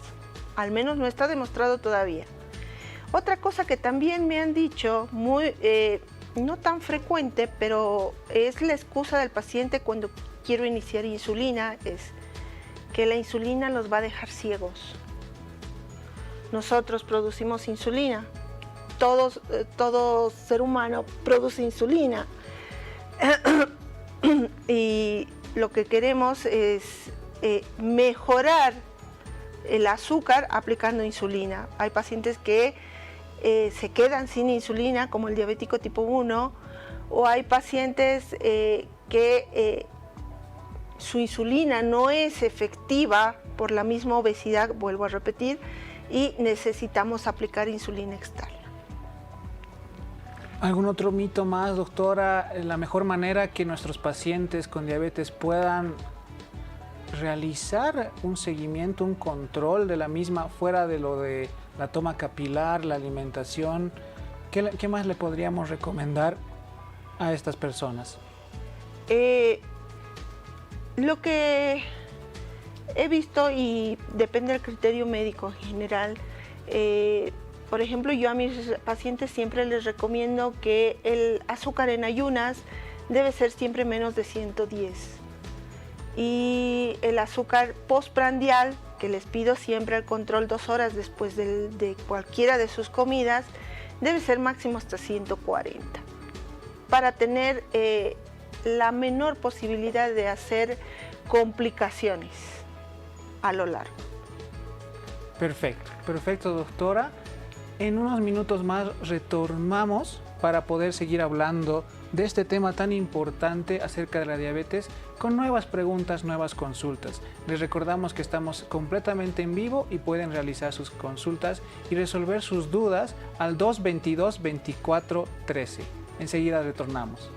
Al menos no está demostrado todavía. Otra cosa que también me han dicho, no tan frecuente, pero es la excusa del paciente cuando quiero iniciar insulina, es que la insulina los va a dejar ciegos. Nosotros producimos insulina, todo ser humano produce insulina y lo que queremos es mejorar el azúcar aplicando insulina. Hay pacientes que se quedan sin insulina, como el diabético tipo 1, o hay pacientes que su insulina no es efectiva por la misma obesidad, vuelvo a repetir, y necesitamos aplicar insulina externa. ¿Algún otro mito más, doctora? La mejor manera que nuestros pacientes con diabetes puedan realizar un seguimiento, un control de la misma, fuera de lo de la toma capilar, la alimentación, ¿qué más le podríamos recomendar a estas personas? Lo que he visto, y depende del criterio médico en general, por ejemplo, yo a mis pacientes siempre les recomiendo que el azúcar en ayunas debe ser siempre menos de 110. Y el azúcar postprandial, que les pido siempre al control 2 horas después de cualquiera de sus comidas, debe ser máximo hasta 140, para tener la menor posibilidad de hacer complicaciones a lo largo. Perfecto, perfecto, doctora. En unos minutos más retornamos para poder seguir hablando de este tema tan importante acerca de la diabetes, con nuevas preguntas, nuevas consultas. Les recordamos que estamos completamente en vivo y pueden realizar sus consultas y resolver sus dudas al 222-2413. Enseguida retornamos.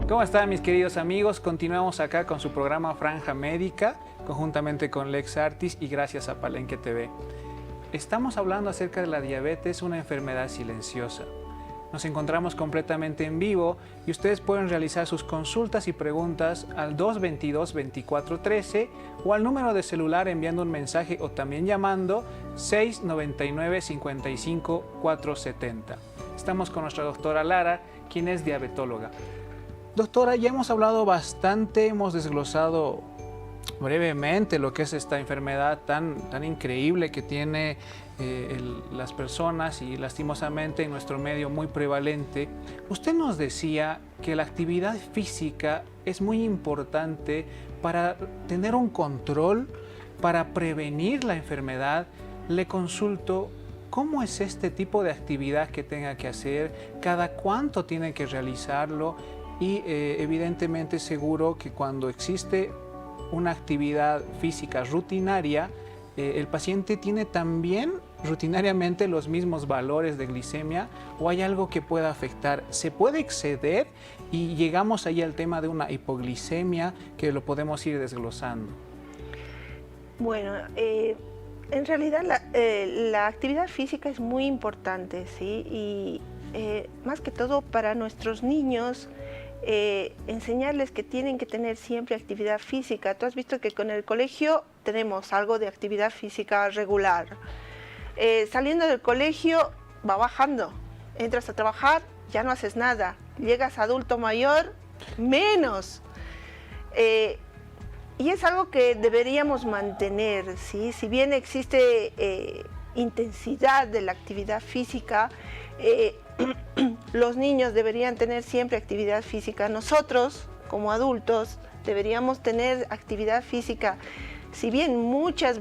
¿Cómo están, mis queridos amigos? Continuamos acá con su programa Franja Médica, conjuntamente con Lex Artis y gracias a Palenque TV. Estamos hablando acerca de la diabetes, una enfermedad silenciosa. Nos encontramos completamente en vivo y ustedes pueden realizar sus consultas y preguntas al 222-2413 o al número de celular enviando un mensaje o también llamando 699-55-470. Estamos con nuestra doctora Lara, quien es diabetóloga. Doctora, ya hemos hablado bastante, hemos desglosado brevemente lo que es esta enfermedad tan increíble que tiene las personas y lastimosamente en nuestro medio muy prevalente. Usted nos decía que la actividad física es muy importante para tener un control, para prevenir la enfermedad. Le consulto, ¿cómo es este tipo de actividad que tenga que hacer? ¿Cada cuánto tiene que realizarlo? Y evidentemente seguro que cuando existe una actividad física rutinaria, el paciente tiene también rutinariamente los mismos valores de glicemia, o hay algo que pueda afectar. ¿Se puede exceder? Y llegamos ahí al tema de una hipoglicemia, que lo podemos ir desglosando. Bueno, en realidad la actividad física es muy importante, ¿sí? Y más que todo para nuestros niños, enseñarles que tienen que tener siempre actividad física. Tú has visto que con el colegio tenemos algo de actividad física regular. Saliendo del colegio va bajando, entras a trabajar, ya no haces nada, llegas a adulto mayor, menos. Y es algo que deberíamos mantener, ¿sí? Si bien existe intensidad de la actividad física, los niños deberían tener siempre actividad física. Nosotros, como adultos, deberíamos tener actividad física. Si bien muchas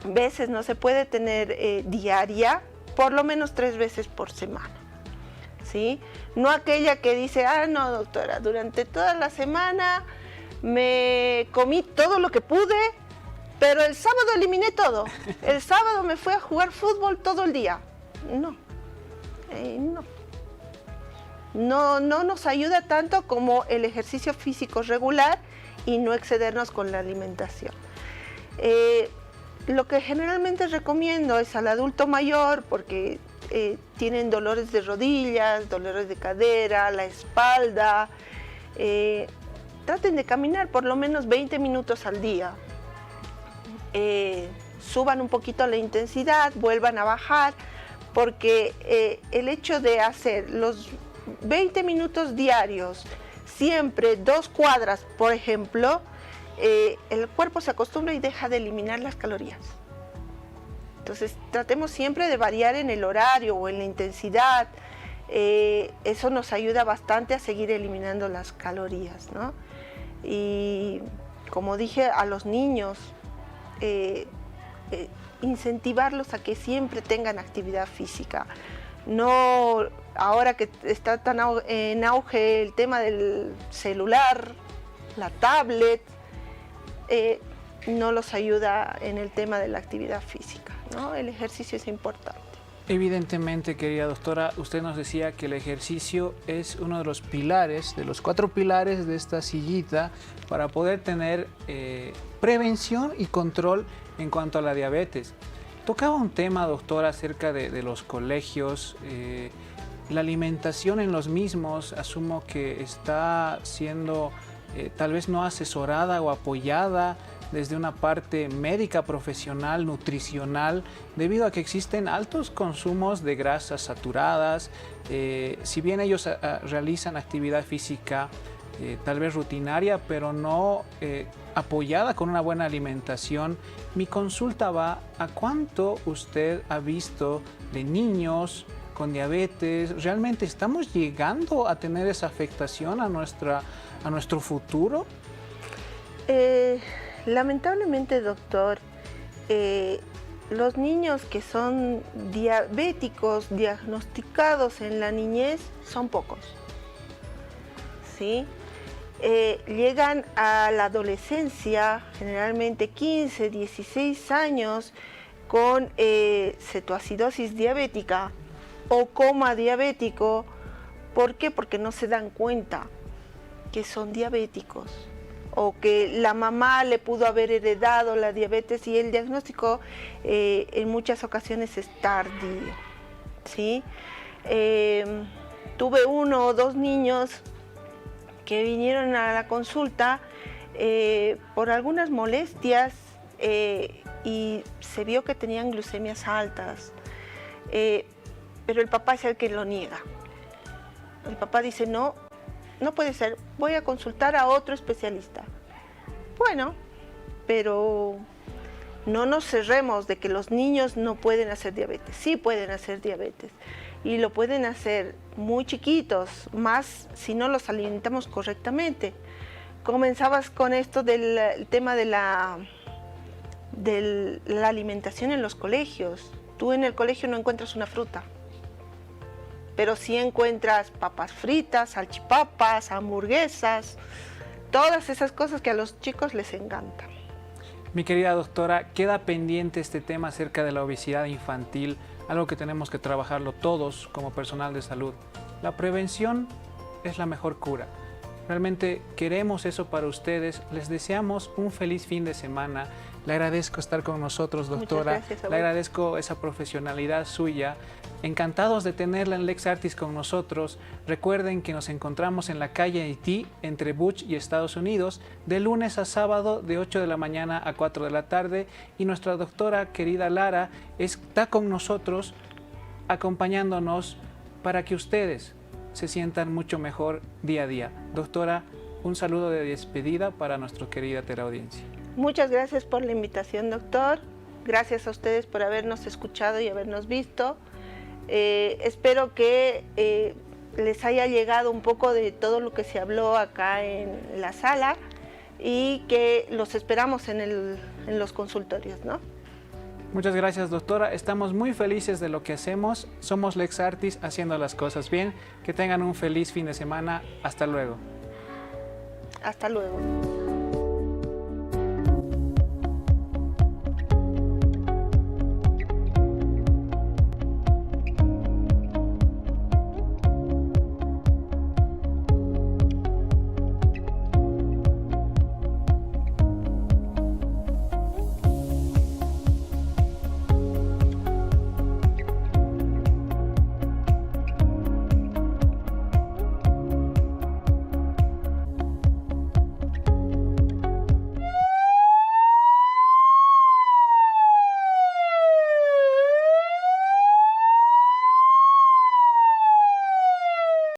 veces no se puede tener diaria, por lo menos 3 veces por semana, ¿sí? No aquella que dice, no, doctora, durante toda la semana me comí todo lo que pude, pero el sábado eliminé todo. El sábado me fui a jugar fútbol todo el día. No nos ayuda tanto como el ejercicio físico regular y no excedernos con la alimentación. Lo que generalmente recomiendo es al adulto mayor, porque tienen dolores de rodillas, dolores de cadera, la espalda. Traten de caminar por lo menos 20 minutos al día. Suban un poquito la intensidad, vuelvan a bajar, porque el hecho de hacer los 20 minutos diarios, siempre 2 cuadras, por ejemplo, el cuerpo se acostumbra y deja de eliminar las calorías. Entonces, tratemos siempre de variar en el horario o en la intensidad. Eso nos ayuda bastante a seguir eliminando las calorías, ¿no? Y como dije, a los niños, incentivarlos a que siempre tengan actividad física. No, ahora que está tan en auge el tema del celular, la tablet, no los ayuda en el tema de la actividad física, ¿no? El ejercicio es importante. Evidentemente, querida doctora, usted nos decía que el ejercicio es uno de los pilares, de los 4 pilares de esta sillita para poder tener prevención y control en cuanto a la diabetes. Tocaba un tema, doctora, acerca de los colegios, la alimentación en los mismos. Asumo que está siendo tal vez no asesorada o apoyada desde una parte médica, profesional, nutricional, debido a que existen altos consumos de grasas saturadas. Si bien ellos realizan actividad física tal vez rutinaria, pero no apoyada con una buena alimentación, mi consulta va a cuánto usted ha visto de niños con diabetes. ¿Realmente estamos llegando a tener esa afectación a nuestro futuro? Lamentablemente, doctor, los niños que son diabéticos diagnosticados en la niñez son pocos, ¿sí? Llegan a la adolescencia, generalmente 15, 16 años, con cetoacidosis diabética o coma diabético. ¿Por qué? Porque no se dan cuenta que son diabéticos, o que la mamá le pudo haber heredado la diabetes y el diagnóstico en muchas ocasiones es tardío, ¿sí? Tuve 1 o 2 niños que vinieron a la consulta por algunas molestias y se vio que tenían glucemias altas, pero el papá es el que lo niega. El papá dice, no puede ser, voy a consultar a otro especialista. Bueno, pero no nos cerremos de que los niños no pueden hacer diabetes. Sí pueden hacer diabetes y lo pueden hacer muy chiquitos, más si no los alimentamos correctamente. Comenzabas con esto del tema de la alimentación en los colegios. Tú en el colegio no encuentras una fruta, pero sí encuentras papas fritas, salchipapas, hamburguesas, todas esas cosas que a los chicos les encantan. Mi querida doctora, queda pendiente este tema acerca de la obesidad infantil, algo que tenemos que trabajarlo todos como personal de salud. La prevención es la mejor cura. Realmente queremos eso para ustedes. Les deseamos un feliz fin de semana. Le agradezco estar con nosotros, doctora. Muchas gracias, le agradezco esa profesionalidad suya. Encantados de tenerla en LexArtis con nosotros. Recuerden que nos encontramos en la calle Haití, entre Buch y Estados Unidos, de lunes a sábado de 8 de la mañana a 4 de la tarde. Y nuestra doctora querida Lara está con nosotros, acompañándonos para que ustedes se sientan mucho mejor día a día. Doctora, un saludo de despedida para nuestra querida teleaudiencia. Muchas gracias por la invitación, doctor. Gracias a ustedes por habernos escuchado y habernos visto. Espero que les haya llegado un poco de todo lo que se habló acá en la sala y que los esperamos en los consultorios, ¿no? Muchas gracias, doctora. Estamos muy felices de lo que hacemos. Somos LexArtis haciendo las cosas bien. Que tengan un feliz fin de semana. Hasta luego. Hasta luego.